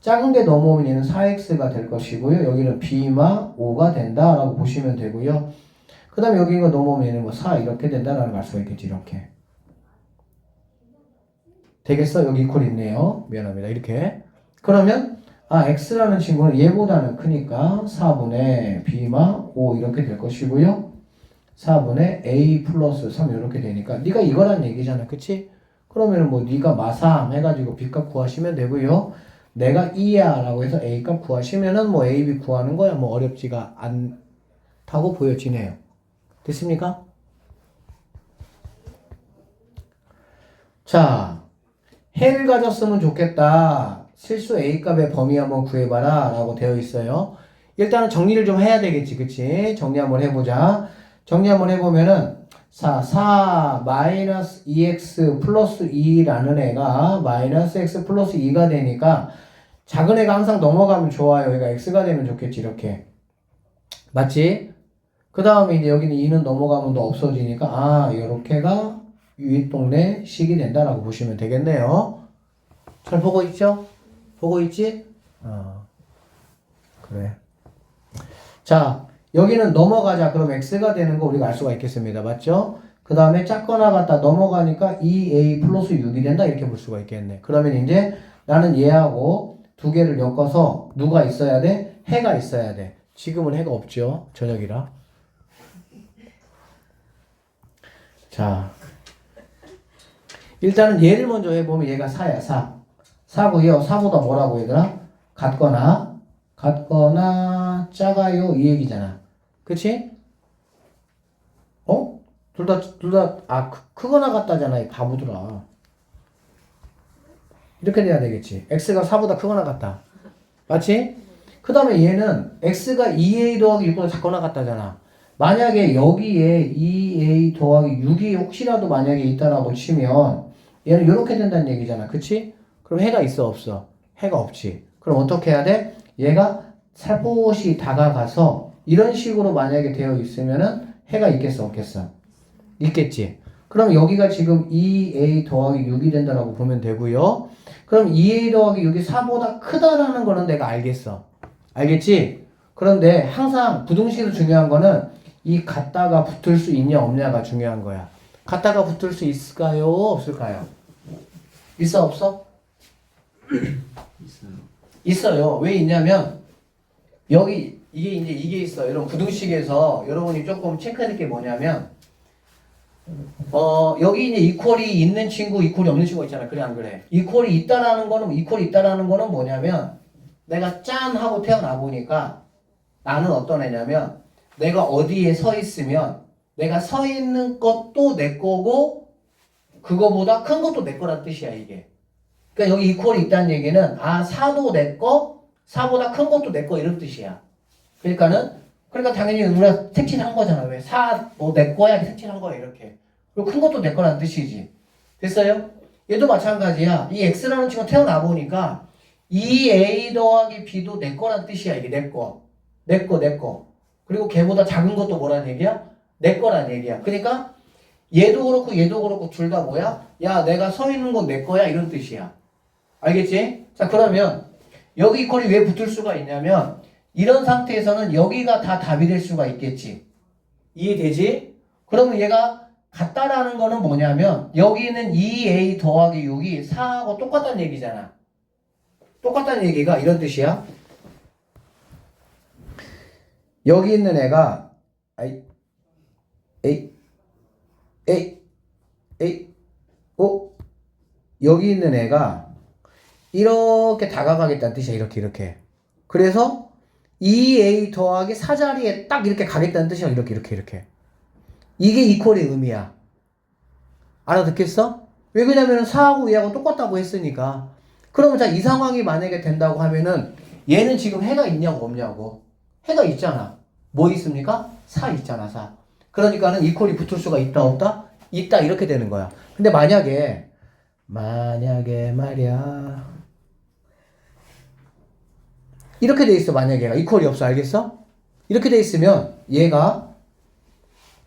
작은 게 넘어오면 얘는 4x가 될 것이고요. 여기는 b마 5가 된다라고 보시면 되고요. 그 다음에 여기 이거 넘어오면 얘는 4 이렇게 된다라는 알 수가 있겠지, 이렇게. 되겠어? 여기 이퀄 있네요. 미안합니다. 이렇게. 그러면 x라는 친구는 얘보다는 크니까 4분의 b마 5 이렇게 될 것이고요. 4분의 a 플러스 3 이렇게 되니까 네가 이거란 얘기잖아, 그치? 그러면 네가 마3 해가지고 b값 구하시면 되고요. 내가 2야 라고 해서 a값 구하시면은 a, b 구하는 거야 어렵지가 않다고 보여지네요. 됐습니까? 자, 해를 가졌으면 좋겠다. 실수 a값의 범위 한번 구해봐라 라고 되어 있어요. 일단은 정리를 좀 해야 되겠지, 그치? 정리 한번 해보자. 정리 한번 해보면은 4 마이너스 2x 플러스 2라는 애가 마이너스 x 플러스 2가 되니까 작은 애가 항상 넘어가면 좋아요. 얘가 x가 되면 좋겠지, 이렇게. 맞지? 그 다음에 이제 여기는 2는 넘어가면 또 없어지니까 요렇게가 유입동네 식이 된다라고 보시면 되겠네요. 잘 보고 있죠? 보고 있지? 그래. 자, 여기는 넘어가자. 그럼 x가 되는 거 우리가 알 수가 있겠습니다. 맞죠? 그 다음에 작거나 같다 넘어가니까 2a 플러스 6이 된다. 이렇게 볼 수가 있겠네. 그러면 이제 나는 얘하고 두 개를 엮어서 누가 있어야 돼? 해가 있어야 돼. 지금은 해가 없죠. 저녁이라. 자, 일단은 얘를 먼저 해보면 얘가 4야. 4고요. 4보다 뭐라고 얘들아? 같거나 작아요 이 얘기잖아. 그치? 어? 둘 다 크거나 같다잖아. 이 바보들아. 이렇게 돼야 되겠지. x가 4보다 크거나 같다. 맞지? 그 다음에 얘는 x가 2a 더하기 6보다 작거나 같다잖아. 만약에 여기에 2a 더하기 6이 혹시라도 만약에 있다라고 치면 얘는 이렇게 된다는 얘기잖아. 그치? 그럼 해가 있어 없어? 해가 없지. 그럼 어떻게 해야 돼? 얘가 살포시 다가가서 이런 식으로 만약에 되어 있으면은 해가 있겠어 없겠어? 있겠지. 그럼 여기가 지금 2a 더하기 6이 된다라고 보면 되고요. 그럼 2a 더하기 6이 4보다 크다라는 거는 내가 알겠어. 알겠지? 그런데 항상 부등식에서 중요한 거는 이 같다가 붙을 수 있냐 없냐가 중요한 거야. 같다가 붙을 수 있을까요? 없을까요? 있어 없어? 있어요. 있어요. 왜 있냐면 여기 이게 있어. 여러분 부등식에서 여러분이 조금 체크해야 될 게 뭐냐면 여기 이제 이퀄이 있는 친구, 이퀄이 없는 친구가 있잖아. 그래 안 그래? 이퀄이 있다라는 거는 뭐냐면 내가 짠 하고 태어나 보니까 나는 어떤 애냐면 내가 어디에 서 있으면 내가 서 있는 것도 내 거고 그거보다 큰 것도 내 거란 뜻이야 이게. 그러니까 여기 이퀄이 있다는 얘기는 4도 내 거, 4보다 큰 것도 내 거 이런 뜻이야. 그러니까 당연히 우리가 색칠한 거잖아. 왜? 4, 내 거야 색칠한 거야 이렇게. 그리고 큰 것도 내 거란 뜻이지. 됐어요? 얘도 마찬가지야. 이 x라는 친구가 태어나 보니까 2a 더하기 b도 내 거란 뜻이야. 이게 내 거. 내 거. 그리고 걔보다 작은 것도 뭐란 얘기야? 내 거란 얘기야. 그러니까 얘도 그렇고 둘 다 뭐야? 야, 내가 서 있는 건 내 거야 이런 뜻이야. 알겠지? 자, 그러면 여기 이퀄이 왜 붙을 수가 있냐면 이런 상태에서는 여기가 다 답이 될 수가 있겠지. 이해되지? 그러면 얘가 같다라는 거는 뭐냐면 여기는 2a 더하기 6이 4하고 똑같다는 얘기잖아. 똑같다는 얘기가 이런 뜻이야. 여기 있는 애가 여기 있는 애가 이렇게 다가가겠다는 뜻이야. 이렇게. 그래서 2a 더하기 4자리에 딱 이렇게 가겠다는 뜻이야. 이렇게. 이게 이퀄의 의미야. 알아듣겠어? 왜 그러냐면 4하고 2하고 똑같다고 했으니까. 그러면 자, 이 상황이 만약에 된다고 하면은 얘는 지금 해가 있냐고 없냐고. 해가 있잖아. 뭐 있습니까? 4 있잖아. 4. 그러니까는 이퀄이 붙을 수가 있다 없다? 있다 이렇게 되는 거야. 근데 만약에 말이야 이렇게 돼 있어. 만약에 얘가 이퀄이 없어. 알겠어? 이렇게 돼 있으면 얘가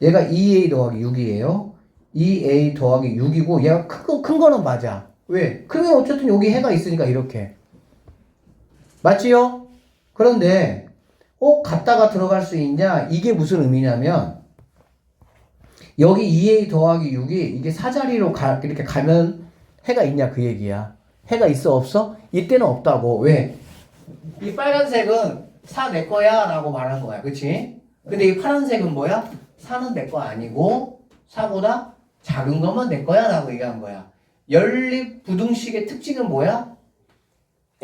2a 더하기 6이에요. 2a 더하기 6이고 얘가 큰 거는 맞아. 왜? 그러면 어쨌든 여기 해가 있으니까 이렇게. 맞지요? 그런데 갖다가 들어갈 수 있냐? 이게 무슨 의미냐면 여기 2a 더하기 6이 이게 4자리로 이렇게 가면 해가 있냐 그 얘기야. 해가 있어 없어? 이때는 없다고. 왜? 이 빨간색은 4 내 거야 라고 말한 거야. 그치? 근데 이 파란색은 뭐야? 4는 내 거 아니고 4보다 작은 것만 내 거야 라고 얘기한 거야. 연립 부등식의 특징은 뭐야?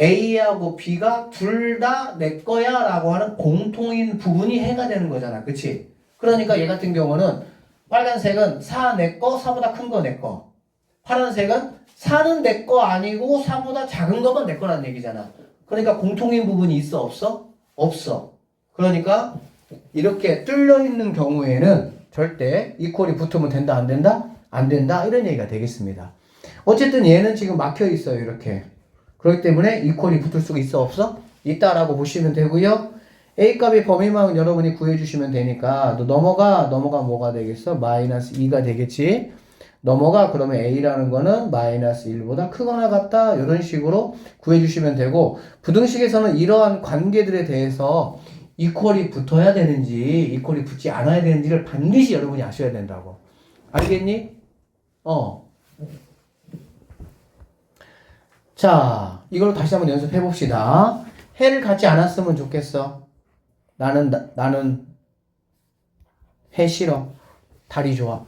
A하고 B가 둘 다 내 거야 라고 하는 공통인 부분이 해가 되는 거잖아. 그치? 그러니까 얘 같은 경우는 빨간색은 4 내 거, 4보다 큰 거 내 거. 파란색은 4는 내 거 아니고 4보다 작은 것만 내 거라는 얘기잖아. 그러니까 공통인 부분이 있어 없어? 없어. 그러니까 이렇게 뚫려 있는 경우에는 절대 이퀄이 붙으면 된다 안 된다? 안 된다 이런 얘기가 되겠습니다. 어쨌든 얘는 지금 막혀 있어요. 이렇게. 그렇기 때문에 이퀄이 붙을 수가 있어 없어? 있다라고 보시면 되고요. A값의 범위만 여러분이 구해주시면 되니까 넘어가 뭐가 되겠어? 마이너스 2가 되겠지. 넘어가 그러면 A라는 거는 마이너스 1보다 크거나 같다 이런 식으로 구해주시면 되고 부등식에서는 이러한 관계들에 대해서 이퀄이 붙어야 되는지 이퀄이 붙지 않아야 되는지를 반드시 여러분이 아셔야 된다고. 알겠니? 자, 이걸 다시 한번 연습해 봅시다. 해를 갖지 않았으면 좋겠어. 나는 해 싫어. 달이 좋아.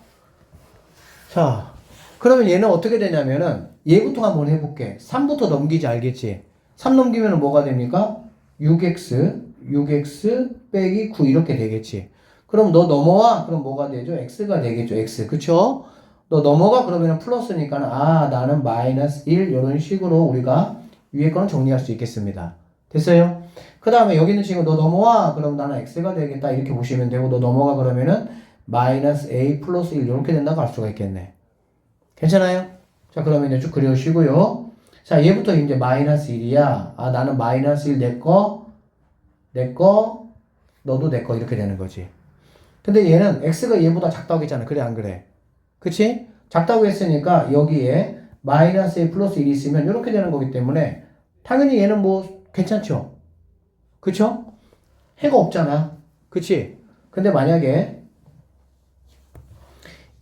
자, 그러면 얘는 어떻게 되냐면은 얘부터 한번 해볼게. 3부터 넘기지 알겠지? 3 넘기면 뭐가 됩니까? 6x 빼기 9 이렇게 되겠지. 그럼 너 넘어와? 그럼 뭐가 되죠? x가 되겠죠. x. 그쵸? 너 넘어가? 그러면 플러스니까 나는 마이너스 1 이런 식으로 우리가 위에 거는 정리할 수 있겠습니다. 됐어요? 그 다음에 여기 있는 친구 너 넘어와? 그럼 나는 x가 되겠다 이렇게 보시면 되고 너 넘어가 그러면은 마이너스 a 플러스 1 이렇게 된다고 할 수가 있겠네. 괜찮아요? 자 그러면 이제 쭉 그려주시고요. 자 얘부터 이제 마이너스 1이야. 나는 마이너스 1 내거 너도 내거 이렇게 되는 거지. 근데 얘는 x가 얘보다 작다고 했잖아. 그래 안 그래? 그치? 작다고 했으니까 여기에 마이너스 a 플러스 1이 있으면 이렇게 되는 거기 때문에 당연히 얘는 뭐 괜찮죠? 그쵸? 해가 없잖아. 그치? 근데 만약에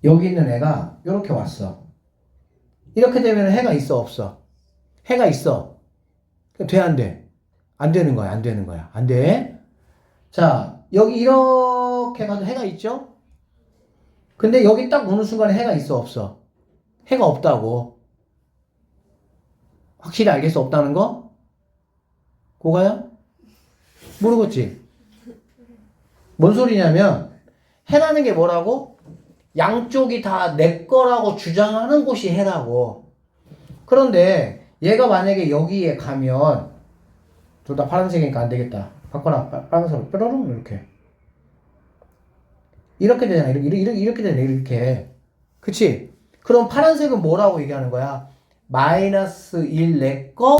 여기 있는 애가 이렇게 왔어. 이렇게 되면 해가 있어 없어? 해가 있어. 돼 안 돼? 안 되는 거야 안 되는 거야 안 돼. 자 여기 이렇게 가도 해가 있죠? 근데 여기 딱 오는 순간에 해가 있어 없어? 해가 없다고. 확실히 알겠어 없다는 거? 고가야? 모르겠지? 뭔 소리냐면 해라는 게 뭐라고? 양쪽이 다 내 거라고 주장하는 곳이 해라고. 그런데 얘가 만약에 여기에 가면 둘 다 파란색이니까 안 되겠다. 바꿔라. 빨간색으로 뾰로롱 이렇게 되잖아. 이렇게 되네. 이렇게. 그치? 그럼 파란색은 뭐라고 얘기하는 거야? 마이너스 1 내 거,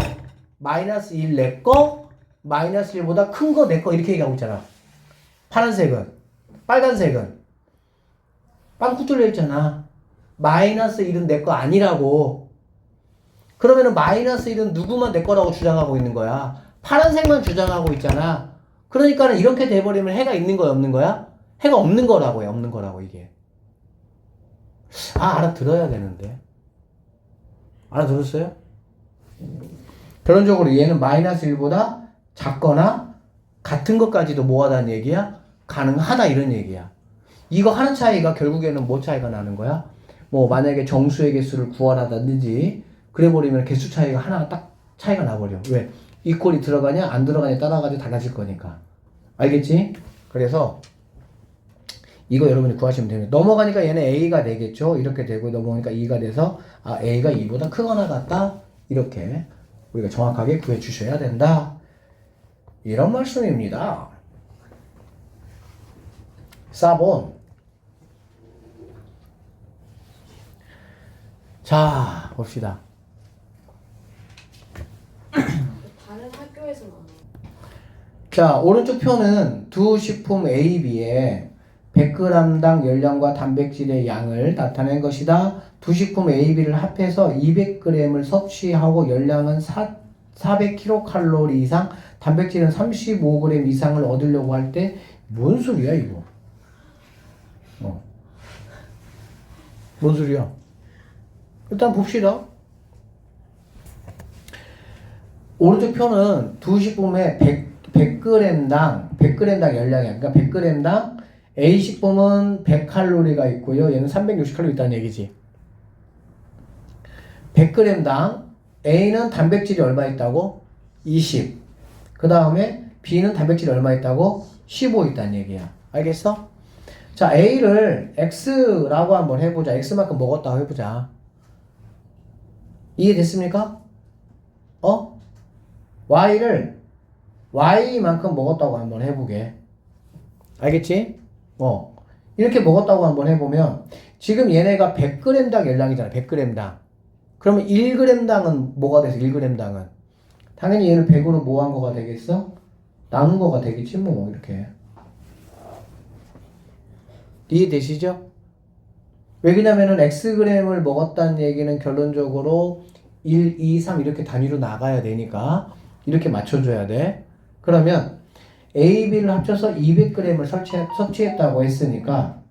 마이너스 1 내 거, 마이너스 1보다 큰 거 내 거 이렇게 얘기하고 있잖아. 파란색은. 빨간색은. 빵꾸 뚫려 있잖아. 마이너스 1은 내 거 아니라고. 그러면은 마이너스 1은 누구만 내 거라고 주장하고 있는 거야? 파란색만 주장하고 있잖아. 그러니까는 이렇게 돼버리면 해가 있는 거야, 없는 거야? 해가 없는 거라고 해, 없는 거라고, 이게. 알아들어야 되는데. 알아들었어요? 결론적으로 얘는 마이너스 1보다 작거나 같은 것까지도 뭐하다는 얘기야? 가능하다, 이런 얘기야. 이거 하는 차이가 결국에는 뭐 차이가 나는 거야? 뭐, 만약에 정수의 개수를 구하라든지, 그래버리면 개수 차이가 하나 딱 차이가 나버려. 왜? 이꼴이 들어가냐, 안 들어가냐에 따라가지고 달라질 거니까. 알겠지? 그래서, 이거 여러분이 구하시면 됩니다. 넘어가니까 얘는 A가 되겠죠? 이렇게 되고, 넘어가니까 2가 돼서, A가 2보다 크거나 같다? 이렇게 우리가 정확하게 구해 주셔야 된다. 이런 말씀입니다. 4번. 자, 봅시다. 다른 학교에서 나와요. 자, 오른쪽 표는 두 식품 A, B에 100g당 열량과 단백질의 양을 나타낸 것이다. 두 식품 A, B를 합해서 200g을 섭취하고 열량은 400kcal 이상, 단백질은 35g 이상을 얻으려고 할 때 뭔 소리야 이거? 뭔 소리야? 일단 봅시다. 오른쪽 표는 두 식품에 100g당 열량이야. 그러니까 100g당 A 식품은 100칼로리가 있고요. 얘는 360칼로리 있다는 얘기지. 100g당 A는 단백질이 얼마 있다고? 20. 그 다음에 B는 단백질이 얼마 있다고? 15 있다는 얘기야. 알겠어? 자, A를 X라고 한번 해보자. X만큼 먹었다고 해보자. 이해됐습니까? Y를 Y만큼 먹었다고 한번 해보게. 알겠지? 이렇게 먹었다고 한번 해보면 지금 얘네가 100g당 열량이잖아. 100g당. 그러면 1g당은 뭐가 돼서 1g당은? 당연히 얘를 100으로 뭐 한 거가 되겠어? 나눈 거가 되겠지 뭐 이렇게. 이해되시죠? 왜냐면은 xg을 먹었다는 얘기는 결론적으로 1, 2, 3 이렇게 단위로 나가야 되니까 이렇게 맞춰줘야 돼. 그러면 A, B를 합쳐서 200g을 섭취했다고 했으니까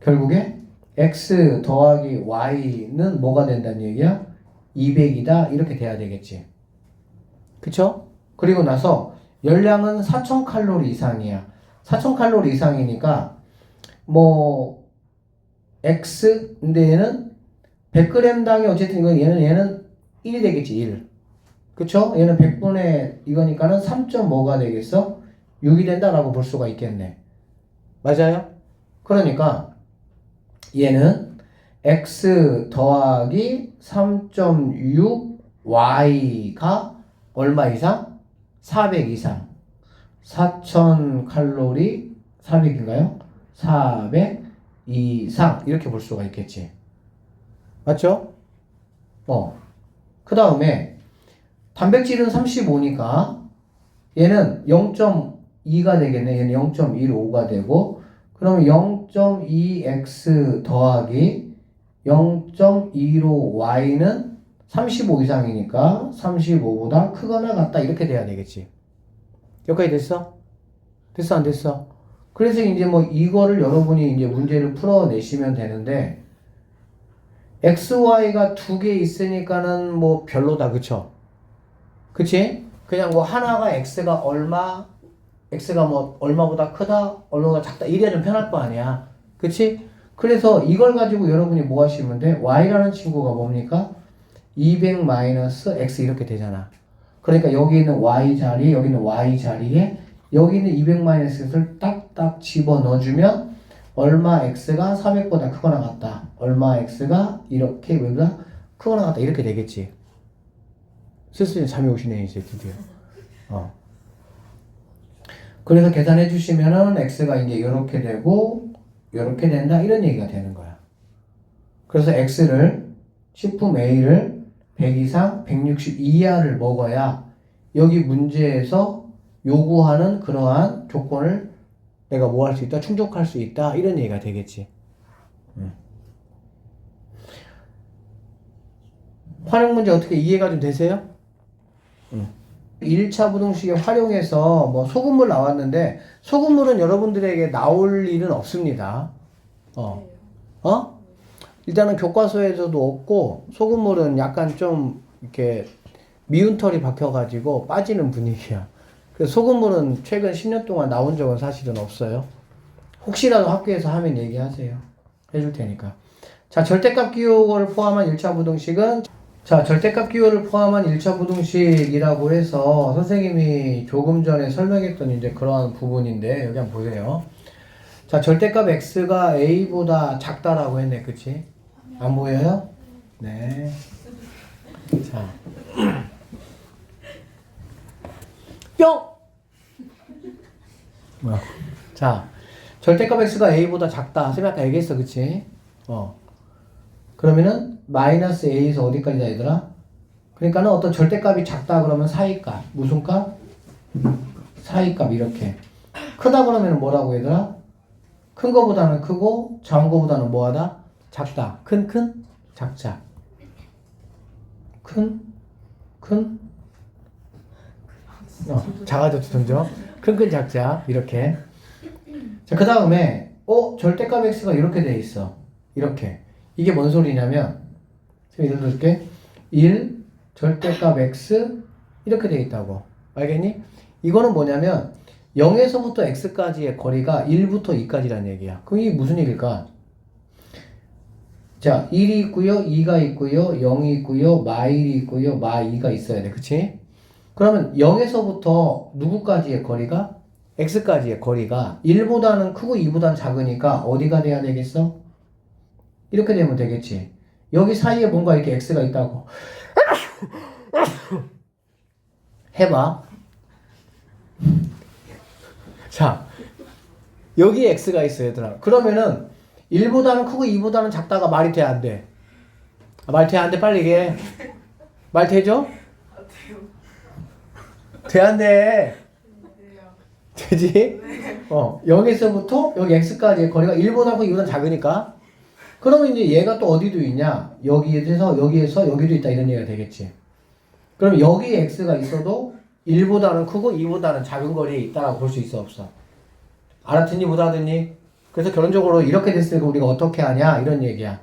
결국에 X 더하기 Y는 뭐가 된다는 얘기야? 200이다 이렇게 돼야 되겠지. 그쵸? 그리고 나서 열량은 4000칼로리 이상이야. 4000칼로리 이상이니까 뭐 X 근데 얘는 100g당이 어쨌든 이건 얘는 1이 되겠지. 1. 그쵸? 얘는 100분의 이거니까는 3.5가 되겠어? 6이 된다라고 볼 수가 있겠네. 맞아요? 그러니까 얘는 x 더하기 3.6y가 얼마 이상? 400 이상. 4000칼로리 400인가요? 400 이상 이렇게 볼 수가 있겠지. 맞죠? 그 다음에 단백질은 35니까 얘는 0.2가 되겠네. 얘는 0.15가 되고 그러면 0.2x 더하기 0.15y는 35 이상이니까 35보다 크거나 같다 이렇게 돼야 되겠지. 여기까지 됐어? 됐어 안 됐어? 그래서 이제 뭐 이거를 여러분이 이제 문제를 풀어내시면 되는데 x, y가 두 개 있으니까는 뭐 별로다 그쵸? 그치? 그냥 뭐 하나가 x가 얼마 x가 뭐 얼마보다 크다 얼마보다 작다 이래야 좀 편할 거 아니야 그치? 그래서 이걸 가지고 여러분이 뭐 하시면 돼? y라는 친구가 뭡니까? 200-x 이렇게 되잖아. 그러니까 여기 있는 y 자리 여기 있는 y 자리에 여기 있는 200-x를 딱딱 집어 넣어주면 얼마 x가 400보다 크거나 같다 얼마 x가 이렇게 보다 크거나 같다 이렇게 되겠지. 슬슬 잠이 오시네 이제 드디어. 그래서 계산해 주시면은 x가 이제 이렇게 되고 이렇게 된다 이런 얘기가 되는 거야. 그래서 x를 식품 A를 100 이상 160 이하를 먹어야 여기 문제에서 요구하는 그러한 조건을 내가 뭐 할 수 있다? 충족할 수 있다 이런 얘기가 되겠지. 활용 문제 어떻게 이해가 좀 되세요? 1차 부등식에 활용해서 뭐 소금물 나왔는데 소금물은 여러분들에게 나올 일은 없습니다. 일단은 교과서에서도 없고 소금물은 약간 좀 이렇게 미운 털이 박혀가지고 빠지는 분위기야. 그래서 소금물은 최근 10년 동안 나온 적은 사실은 없어요. 혹시라도 학교에서 하면 얘기하세요. 해줄 테니까. 자, 절대값 기호를 포함한 1차 부등식은 자, 절대값 기호를 포함한 1차 부등식이라고 해서 선생님이 조금 전에 설명했던 이제 그러한 부분인데 여기 한번 보세요. 자, 절대값 x가 a보다 작다라고 했네. 그치? 안 보여요? 네. 자. 뿅! 뭐야? 자, 절대값 x가 a보다 작다. 선생님 아까 얘기했어. 그치? 그러면은 마이너스 a에서 어디까지다 얘들아? 그러니까는 어떤 절대값이 작다 그러면 사이값. 무슨 값? 사이값 이렇게. 크다 그러면 뭐라고 얘들아? 큰 거보다는 크고 작은 거보다는 뭐하다? 작다. 큰 작자. 큰 작아졌죠 점점. 큰 작자 이렇게. 자, 그 다음에 절대값 x가 이렇게 돼 있어. 이렇게. 이게 뭔 소리냐면 예를 들게 1 절대값 x 이렇게 돼 있다고. 알겠니? 이거는 뭐냐면 0에서부터 x까지의 거리가 1부터 2까지라는 얘기야. 그럼 이게 무슨 얘기일까? 자, 1이 있고요, 2가 있고요, 0이 있고요, 마1이 있고요, 마2가 있어야 돼. 그치? 그러면 0에서부터 누구까지의 거리가? x까지의 거리가 1보다는 크고 2보다는 작으니까 어디가 돼야 되겠어? 이렇게 되면 되겠지. 여기 사이에 뭔가 이렇게 x가 있다고. 해봐. 자, 여기에 x가 있어 얘들아. 그러면은 1보다는 크고 2보다는 작다가 말이 돼 안 돼? 말 돼 안 돼? 빨리 얘기해. 말 되죠? 돼 안 돼? 되지? 0에서부터 여기 x까지의 거리가 1보다 크고 2보다 작으니까 그러면 이제 얘가 또 어디도 있냐? 여기에서 여기도 있다 이런 얘기가 되겠지. 그럼 여기에 x가 있어도 1보다는 크고 2보다는 작은 거리에 있다라고 볼 수 있어 없어? 알아듣니 못 알아듣니? 그래서 결론적으로 이렇게 됐으니까 우리가 어떻게 하냐 이런 얘기야.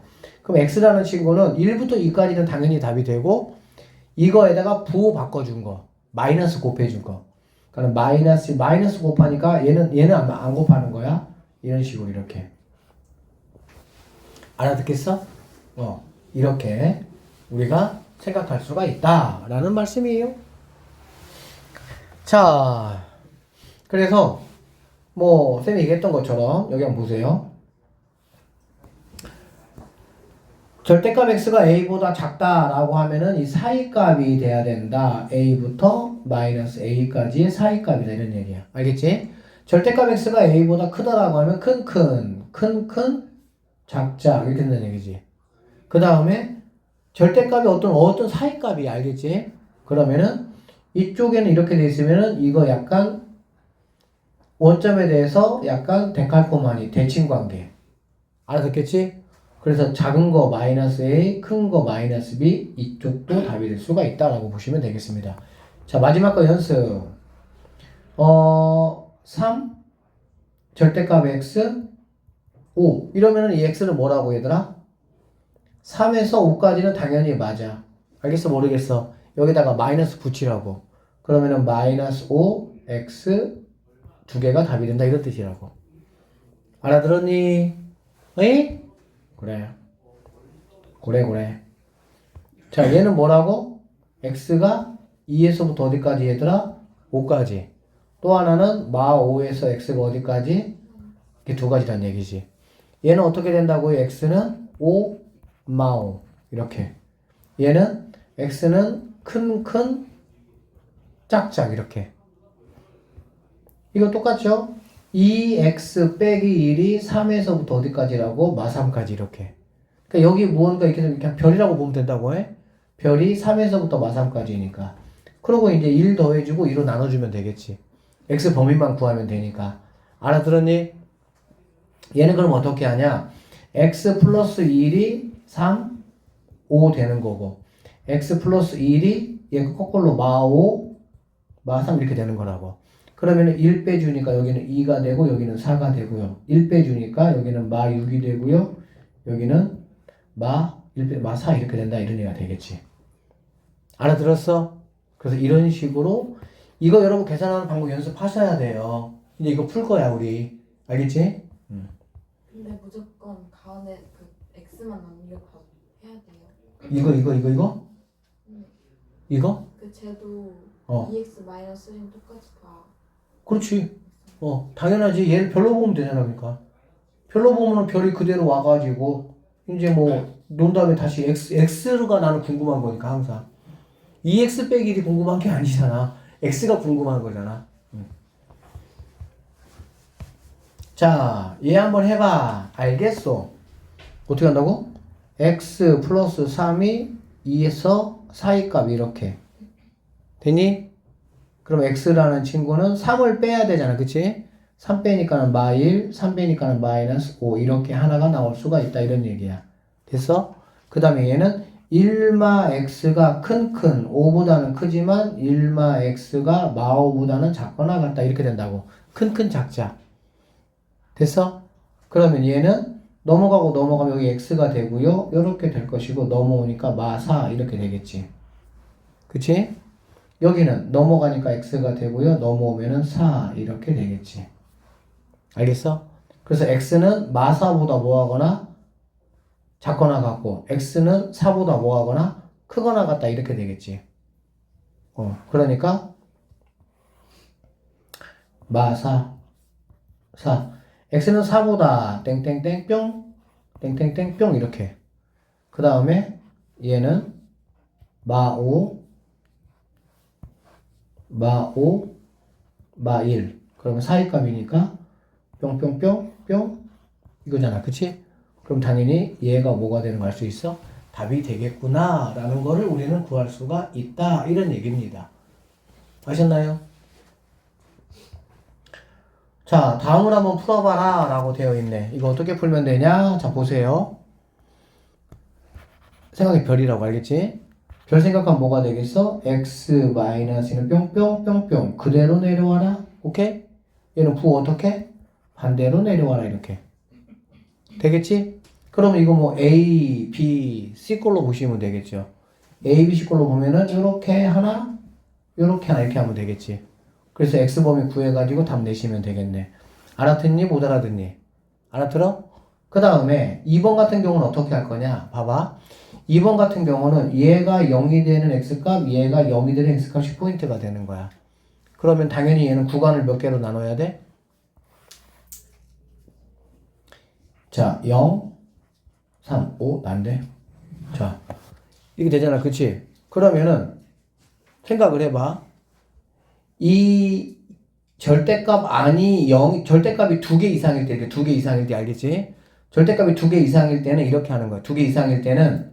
그럼 x라는 친구는 1부터 2까지는 당연히 답이 되고 이거에다가 부호 바꿔준 거 마이너스 곱해준 거 그러니까 마이너스 곱하니까 얘는 안 곱하는 거야. 이런 식으로 이렇게 알아듣겠어? 이렇게 우리가 생각할 수가 있다라는 말씀이에요. 자, 그래서 뭐 쌤이 얘기했던 것처럼 여기 한번 보세요. 절대값 x가 a보다 작다라고 하면은 이 사이값이 돼야 된다. a부터 마이너스 a까지의 사이값이다 이런 얘기야. 알겠지? 절대값 x가 a보다 크다라고 하면 큰, 작자 이렇게 된다는 얘기지. 그 다음에 절대값이 어떤 사이값이 알겠지? 그러면은 이쪽에는 이렇게 돼 있으면은 이거 약간 원점에 대해서 약간 데칼코마니 대칭관계 알아듣겠지? 그래서 작은 거 마이너스 a, 큰 거 마이너스 b 이쪽도 답이 될 수가 있다라고 보시면 되겠습니다. 자 마지막 거 연습 3 절대값 x 5 이러면은 이 x는 뭐라고 얘들아? 3에서 5까지는 당연히 맞아. 알겠어? 모르겠어? 여기다가 마이너스 붙이라고. 그러면은 마이너스 5 x 두 개가 답이 된다 이런 뜻이라고. 알아들었니? 에이? 그래. 자, 얘는 뭐라고? x가 2에서부터 어디까지 얘들아? 5까지. 또 하나는 마 5에서 x가 어디까지? 이게 두 가지란 얘기지. 얘는 어떻게 된다고요? x는 5, 마 5. 이렇게. 얘는 x는 큰, 짝짝 이렇게. 이거 똑같죠? 2x 빼기 1이 3에서부터 어디까지라고? 마 3까지 이렇게. 그러니까 여기 무언가 이렇게 그냥 별이라고 보면 된다고 해. 별이 3에서부터 마 3까지니까. 그러고 이제 1 더해주고 2로 나눠주면 되겠지. x 범위만 구하면 되니까. 알아들었니? 얘는 그럼 어떻게 하냐? x 플러스 1이 3, 5 되는 거고 x 플러스 1이 얘가 거꾸로 마 5, 마 3 이렇게 되는 거라고. 그러면은 1 빼주니까 여기는 2가 되고 여기는 4가 되고요. 1 빼주니까 여기는 마 6이 되고요. 여기는 마 4 이렇게 된다 이런 얘기가 되겠지. 알아들었어? 그래서 이런 식으로 이거 여러분 계산하는 방법 연습하셔야 돼요. 이제 이거 풀 거야 우리. 알겠지? 근데 무조건 가운데 그 x만 남겨서 해야 돼요. 이거? 이거? 그 쟤도 어. 2x 마이너스 1 똑같이 다. 그렇지. 당연하지. 얘를 별로 보면 되잖아, 그러니까. 별로 보면은 별이 그대로 와가지고, 이제 뭐, 논 다음에 다시 x가 나는 궁금한 거니까, 항상. 2x 빼기 1이 궁금한 게 아니잖아. x가 궁금한 거잖아. 자, 얘 한번 해봐. 알겠어? 어떻게 한다고? x 플러스 3이 2에서 사이값 이렇게. 되니? 그럼 x라는 친구는 3을 빼야 되잖아. 그치? 3 빼니까는 마 1, 3 빼니까는 마이너스 5 이렇게 하나가 나올 수가 있다 이런 얘기야. 됐어? 그 다음에 얘는 1마 x가 큰 5보다는 크지만 1마 x가 마 5보다는 작거나 같다 이렇게 된다고. 큰 작자. 됐어? 그러면 얘는 넘어가면 여기 x가 되고요. 이렇게 될 것이고 넘어오니까 마 4 이렇게 되겠지. 그치? 여기는 넘어가니까 x가 되고요. 넘어오면은 4 이렇게 되겠지. 알겠어? 그래서 x는 마 4보다 뭐하거나 작거나 같고 x는 4보다 뭐하거나 크거나 같다 이렇게 되겠지. 그러니까 마 4 x는 4보다 땡땡땡 뿅 땡땡땡 뿅 이렇게. 그 다음에 얘는 마 5 마 1. 그러면 사이값이니까 뿅뿅뿅 뿅 이거잖아. 그치? 그럼 당연히 얘가 뭐가 되는 거 알 수 있어? 답이 되겠구나 라는 거를 우리는 구할 수가 있다 이런 얘기입니다. 아셨나요? 자, 다음을 한번 풀어봐라 라고 되어 있네. 이거 어떻게 풀면 되냐? 자, 보세요. 생각이 별이라고 알겠지? 별 생각하면 뭐가 되겠어? x 마이너스는 뿅뿅뿅뿅 그대로 내려와라. 오케이? 얘는 부 어떻게? 반대로 내려와라 이렇게. 되겠지? 그럼 이거 뭐 A, B, C 걸로 보시면 되겠죠. A, B, C 걸로 보면은 요렇게 하나, 요렇게 하나 이렇게 하면 되겠지. 그래서 X범위 구해가지고 답 내시면 되겠네. 알아듣니? 못 알아듣니? 알아들어? 그 다음에 2번 같은 경우는 어떻게 할 거냐? 봐봐. 2번 같은 경우는 얘가 0이 되는 X값, 얘가 0이 되는 X값이 포인트가 되는 거야. 그러면 당연히 얘는 구간을 몇 개로 나눠야 돼? 자, 0, 3, 5, 난데. 자, 이게 되잖아. 그치? 그러면은 생각을 해봐. 이 절대값 아니 0, 절대값이 2개 이상일 때, 이렇게 2개 이상일 때 알겠지? 절대값이 2개 이상일 때는 이렇게 하는 거야. 2개 이상일 때는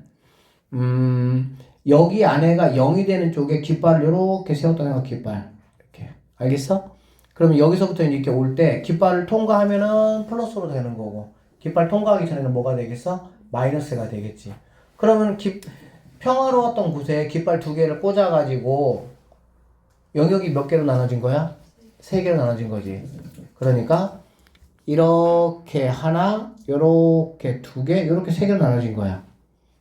여기 안에가 0이 되는 쪽에 깃발을 이렇게 세웠다는 거 깃발. 이렇게. 알겠어? 그러면 여기서부터 이렇게 올 때 깃발을 통과하면은 플러스로 되는 거고 깃발 통과하기 전에는 뭐가 되겠어? 마이너스가 되겠지. 그러면 평화로웠던 곳에 깃발 2개를 꽂아가지고 영역이 몇 개로 나눠진 거야? 3개로 나눠진 거지. 그러니까 이렇게 하나, 요렇게 2개, 요렇게 3개로 나눠진 거야.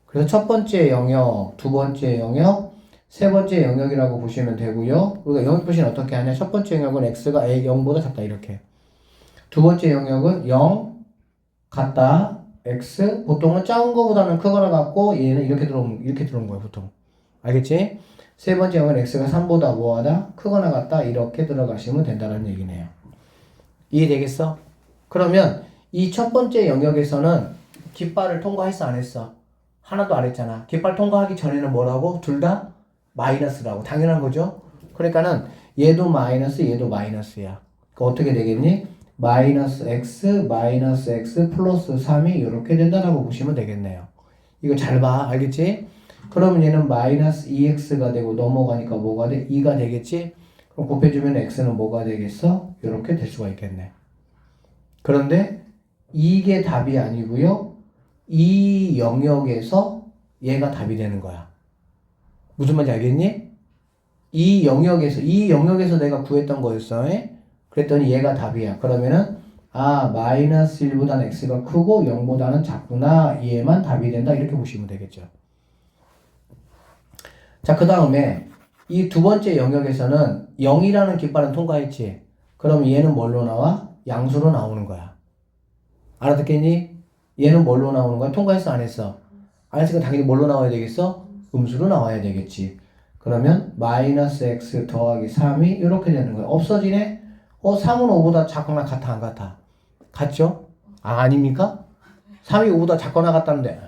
그래서 첫 번째 영역, 두 번째 영역, 세 번째 영역이라고 보시면 되고요. 우리가 영역 표시는 어떻게 하냐? 첫 번째 영역은 x가 0보다 작다 이렇게. 두 번째 영역은 0 같다 x. 보통은 작은 거보다는 크거나 같고 얘는 이렇게 들어오는 거야 보통. 알겠지? 세 번째 영역은 x가 3보다 뭐하다? 크거나 같다 이렇게 들어가시면 된다는 얘기네요. 이해되겠어? 그러면 이 첫 번째 영역에서는 깃발을 통과했어 안 했어? 하나도 안 했잖아. 깃발 통과하기 전에는 뭐라고? 둘 다 마이너스라고. 당연한 거죠? 그러니까는 얘도 마이너스 얘도 마이너스야. 그 어떻게 되겠니? 마이너스 x 플러스 3이 이렇게 된다라고 보시면 되겠네요. 이거 잘 봐. 알겠지? 그러면 얘는 마이너스 2x가 되고 넘어가니까 뭐가 돼? 2가 되겠지? 그럼 곱해주면 x는 뭐가 되겠어? 이렇게 될 수가 있겠네. 그런데 이게 답이 아니고요. 이 영역에서 얘가 답이 되는 거야. 무슨 말인지 알겠니? 이 영역에서 내가 구했던 거였어. 그랬더니 얘가 답이야. 그러면은 마이너스 1보다는 x가 크고 0보다는 작구나. 얘만 답이 된다. 이렇게 보시면 되겠죠. 자, 그 다음에 이 두 번째 영역에서는 0이라는 깃발은 통과했지. 그럼 얘는 뭘로 나와? 양수로 나오는 거야. 알아듣겠니? 얘는 뭘로 나오는 거야? 통과했어 안 했어? 안 했으니까 당연히 뭘로 나와야 되겠어? 음수로 나와야 되겠지. 그러면 마이너스 x 더하기 3이 이렇게 되는 거야. 없어지네? 3은 5보다 작거나 같아 안 같아? 같죠? 아닙니까? 3이 5보다 작거나 같다는데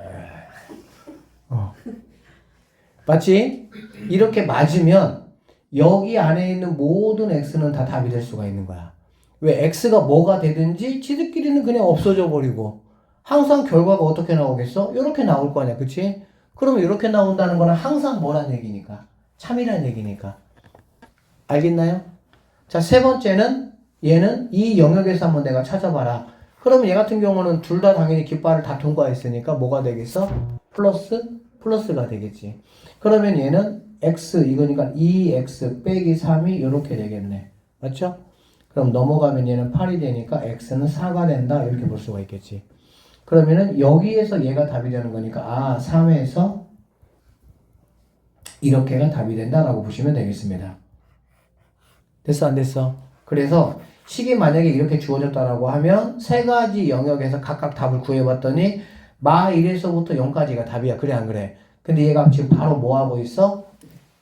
맞지? 이렇게 맞으면 여기 안에 있는 모든 x는 다 답이 될 수가 있는 거야. 왜? x가 뭐가 되든지 지들끼리는 그냥 없어져 버리고 항상 결과가 어떻게 나오겠어? 이렇게 나올 거 아니야. 그치? 그러면 이렇게 나온다는 거는 항상 뭐란 얘기니까? 참이란 얘기니까. 알겠나요? 자, 세 번째는 얘는 이 영역에서 한번 내가 찾아봐라. 그러면 얘 같은 경우는 둘 다 당연히 깃발을 다 통과했으니까 뭐가 되겠어? 플러스가 되겠지. 그러면 얘는 x 이거니까 2x 빼기 3이 이렇게 되겠네. 맞죠? 그럼 넘어가면 얘는 8이 되니까 x는 4가 된다. 이렇게 볼 수가 있겠지. 그러면은 여기에서 얘가 답이 되는 거니까 3에서 이렇게가 답이 된다라고 보시면 되겠습니다. 됐어 안 됐어? 그래서 식이 만약에 이렇게 주어졌다라고 하면 세 가지 영역에서 각각 답을 구해봤더니 마 1에서부터 0까지가 답이야. 그래 안 그래? 근데 얘가 지금 바로 뭐 하고 있어?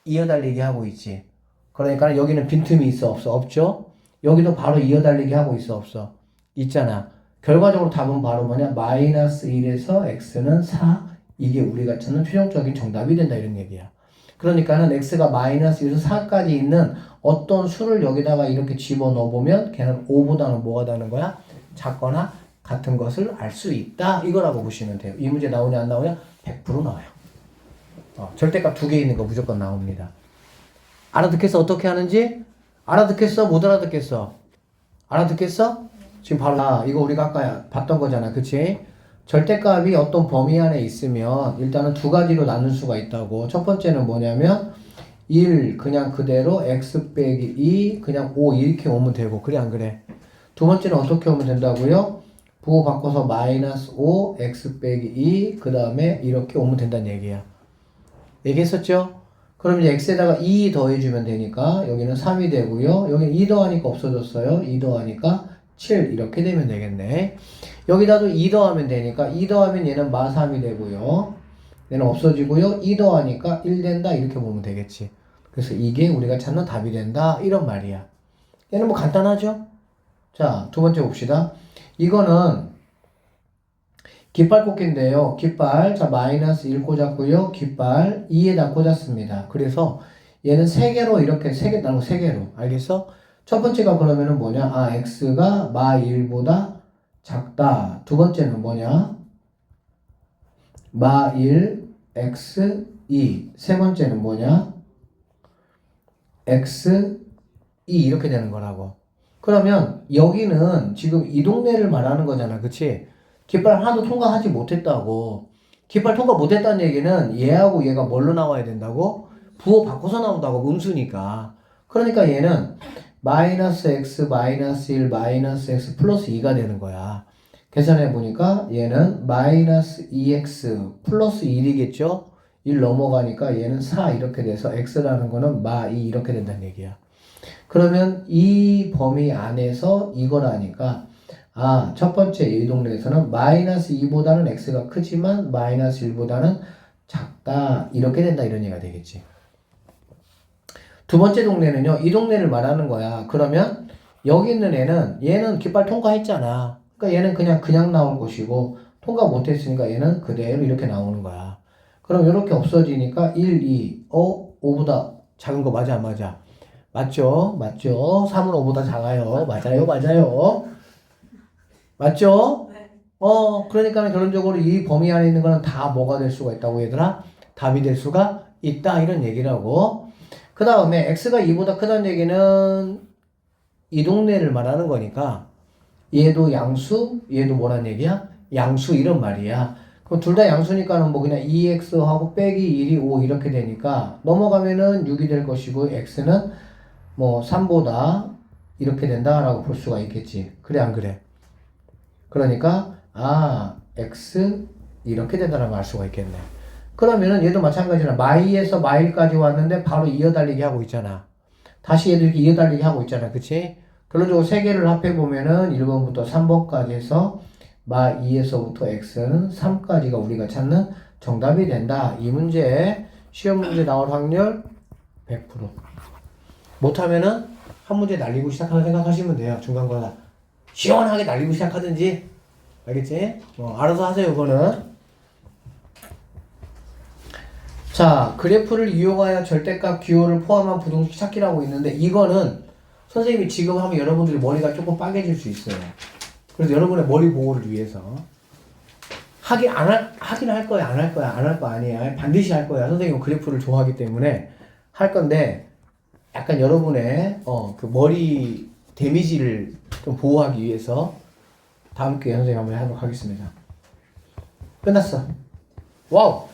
이어달리기 하고 있지. 그러니까 여기는 빈틈이 있어 없어? 없죠? 여기도 바로 이어달리기 하고 있어 없어? 있잖아. 결과적으로 답은 바로 뭐냐? 마이너스 1에서 x는 4. 이게 우리가 찾는 최종적인 정답이 된다 이런 얘기야. 그러니까는 x가 마이너스 1에서 4까지 있는 어떤 수를 여기다가 이렇게 집어넣어 보면 걔는 5보다는 뭐가 되는 거야? 작거나 같은 것을 알 수 있다. 이거라고 보시면 돼요. 이 문제 나오냐 안 나오냐? 100% 나와요. 절대값 2개 있는 거 무조건 나옵니다. 알아듣겠어? 어떻게 하는지? 알아듣겠어? 못 알아듣겠어? 알아듣겠어? 지금 바로 이거 우리가 아까 봤던 거잖아. 그치? 절대값이 어떤 범위 안에 있으면 일단은 두 가지로 나눌 수가 있다고. 첫 번째는 뭐냐면 1 그냥 그대로 x 빼기 2 그냥 5 이렇게 오면 되고. 그래 안 그래? 두 번째는 어떻게 오면 된다고요? 부호 바꿔서 마이너스 5 x 빼기 2 그 다음에 이렇게 오면 된다는 얘기야. 얘기했었죠? 그럼 이제 x에다가 2 더해주면 되니까 여기는 3이 되고요. 여기는 2 더하니까 없어졌어요. 2 더하니까 7 이렇게 되면 되겠네. 여기다도 2 더하면 되니까 2 더하면 얘는 마 3이 되고요. 얘는 없어지고요. 2 더하니까 1 된다 이렇게 보면 되겠지. 그래서 이게 우리가 찾는 답이 된다 이런 말이야. 얘는 뭐 간단하죠? 자, 두 번째 봅시다. 이거는 깃발 꽂기인데요. 깃발, 자, 마이너스 1 꽂았고요. 깃발 2에다 꽂았습니다. 그래서 얘는 3개로 이렇게 3개 나누고 3개로. 알겠어? 첫 번째가 그러면은 뭐냐? 아, x가 마 1보다 작다. 두 번째는 뭐냐? 마 1, x 2. 세 번째는 뭐냐? x 2 이렇게 되는 거라고. 그러면 여기는 지금 이 동네를 말하는 거잖아. 그치? 깃발 하나도 통과하지 못했다고. 깃발 통과 못했다는 얘기는 얘하고 얘가 뭘로 나와야 된다고? 부호 바꿔서 나온다고. 음수니까. 그러니까 얘는 마이너스 x 마이너스 1 마이너스 x 플러스 2가 되는 거야. 계산해 보니까 얘는 마이너스 2x 플러스 1이겠죠? 1 넘어가니까 얘는 4 이렇게 돼서 x라는 거는 마 2 이렇게 된다는 얘기야. 그러면 이 범위 안에서 이거라니까 아, 첫 번째 이 동네에서는 마이너스 2보다는 x가 크지만 마이너스 1보다는 작다 이렇게 된다 이런 얘기가 되겠지. 두 번째 동네는요, 이 동네를 말하는 거야. 그러면 여기 있는 애는 얘는 깃발 통과했잖아. 그러니까 얘는 그냥 나올 것이고 통과 못했으니까 얘는 그대로 이렇게 나오는 거야. 그럼 이렇게 없어지니까 1, 2, 5보다 작은 거 맞아 안 맞아? 맞죠? 맞죠? 3은 5보다 작아요. 맞아요? 맞아요? 맞죠? 네. 그러니까 결론적으로 이 범위 안에 있는 거는 다 뭐가 될 수가 있다고 얘들아? 답이 될 수가 있다 이런 얘기라고. 그 다음에 x가 2보다 크다는 얘기는 이 동네를 말하는 거니까 얘도 양수, 얘도 뭐란 얘기야? 양수 이런 말이야. 그럼 둘 다 양수니까는 뭐 그냥 2x하고 빼기 1이 5 이렇게 되니까 넘어가면은 6이 될 것이고 x는 뭐 3보다 이렇게 된다라고 볼 수가 있겠지. 그래 안 그래? 그러니까 아 x 이렇게 된다라고 알 수가 있겠네. 그러면은 얘도 마찬가지로 마이에서 마일까지 왔는데 바로 이어달리기 하고 있잖아. 다시 얘도 이렇게 이어달리기 하고 있잖아. 그치? 결론적으로 세 개를 합해보면은 1번부터 3번까지 해서 마 2에서부터 x는 3까지가 우리가 찾는 정답이 된다. 이 문제 시험 문제 나올 확률 100%. 못하면은 한 문제 날리고 시작하는 생각하시면 돼요. 중간고사 시원하게 날리고 시작하든지. 알겠지? 알아서 하세요. 이거는. 자, 그래프를 이용하여 절대값 기호를 포함한 부등식 찾기라고 있는데 이거는 선생님이 지금 하면 여러분들이 머리가 조금 빠개질 수 있어요. 그래서 여러분의 머리 보호를 위해서 하긴 할 거야, 안 할 거야, 안 할 거 아니야. 반드시 할 거야. 선생님은 그래프를 좋아하기 때문에 할 건데 약간 여러분의 그 머리 데미지를 좀 보호하기 위해서 다음 기회에 선생님 한번 하도록 하겠습니다. 끝났어. 와우!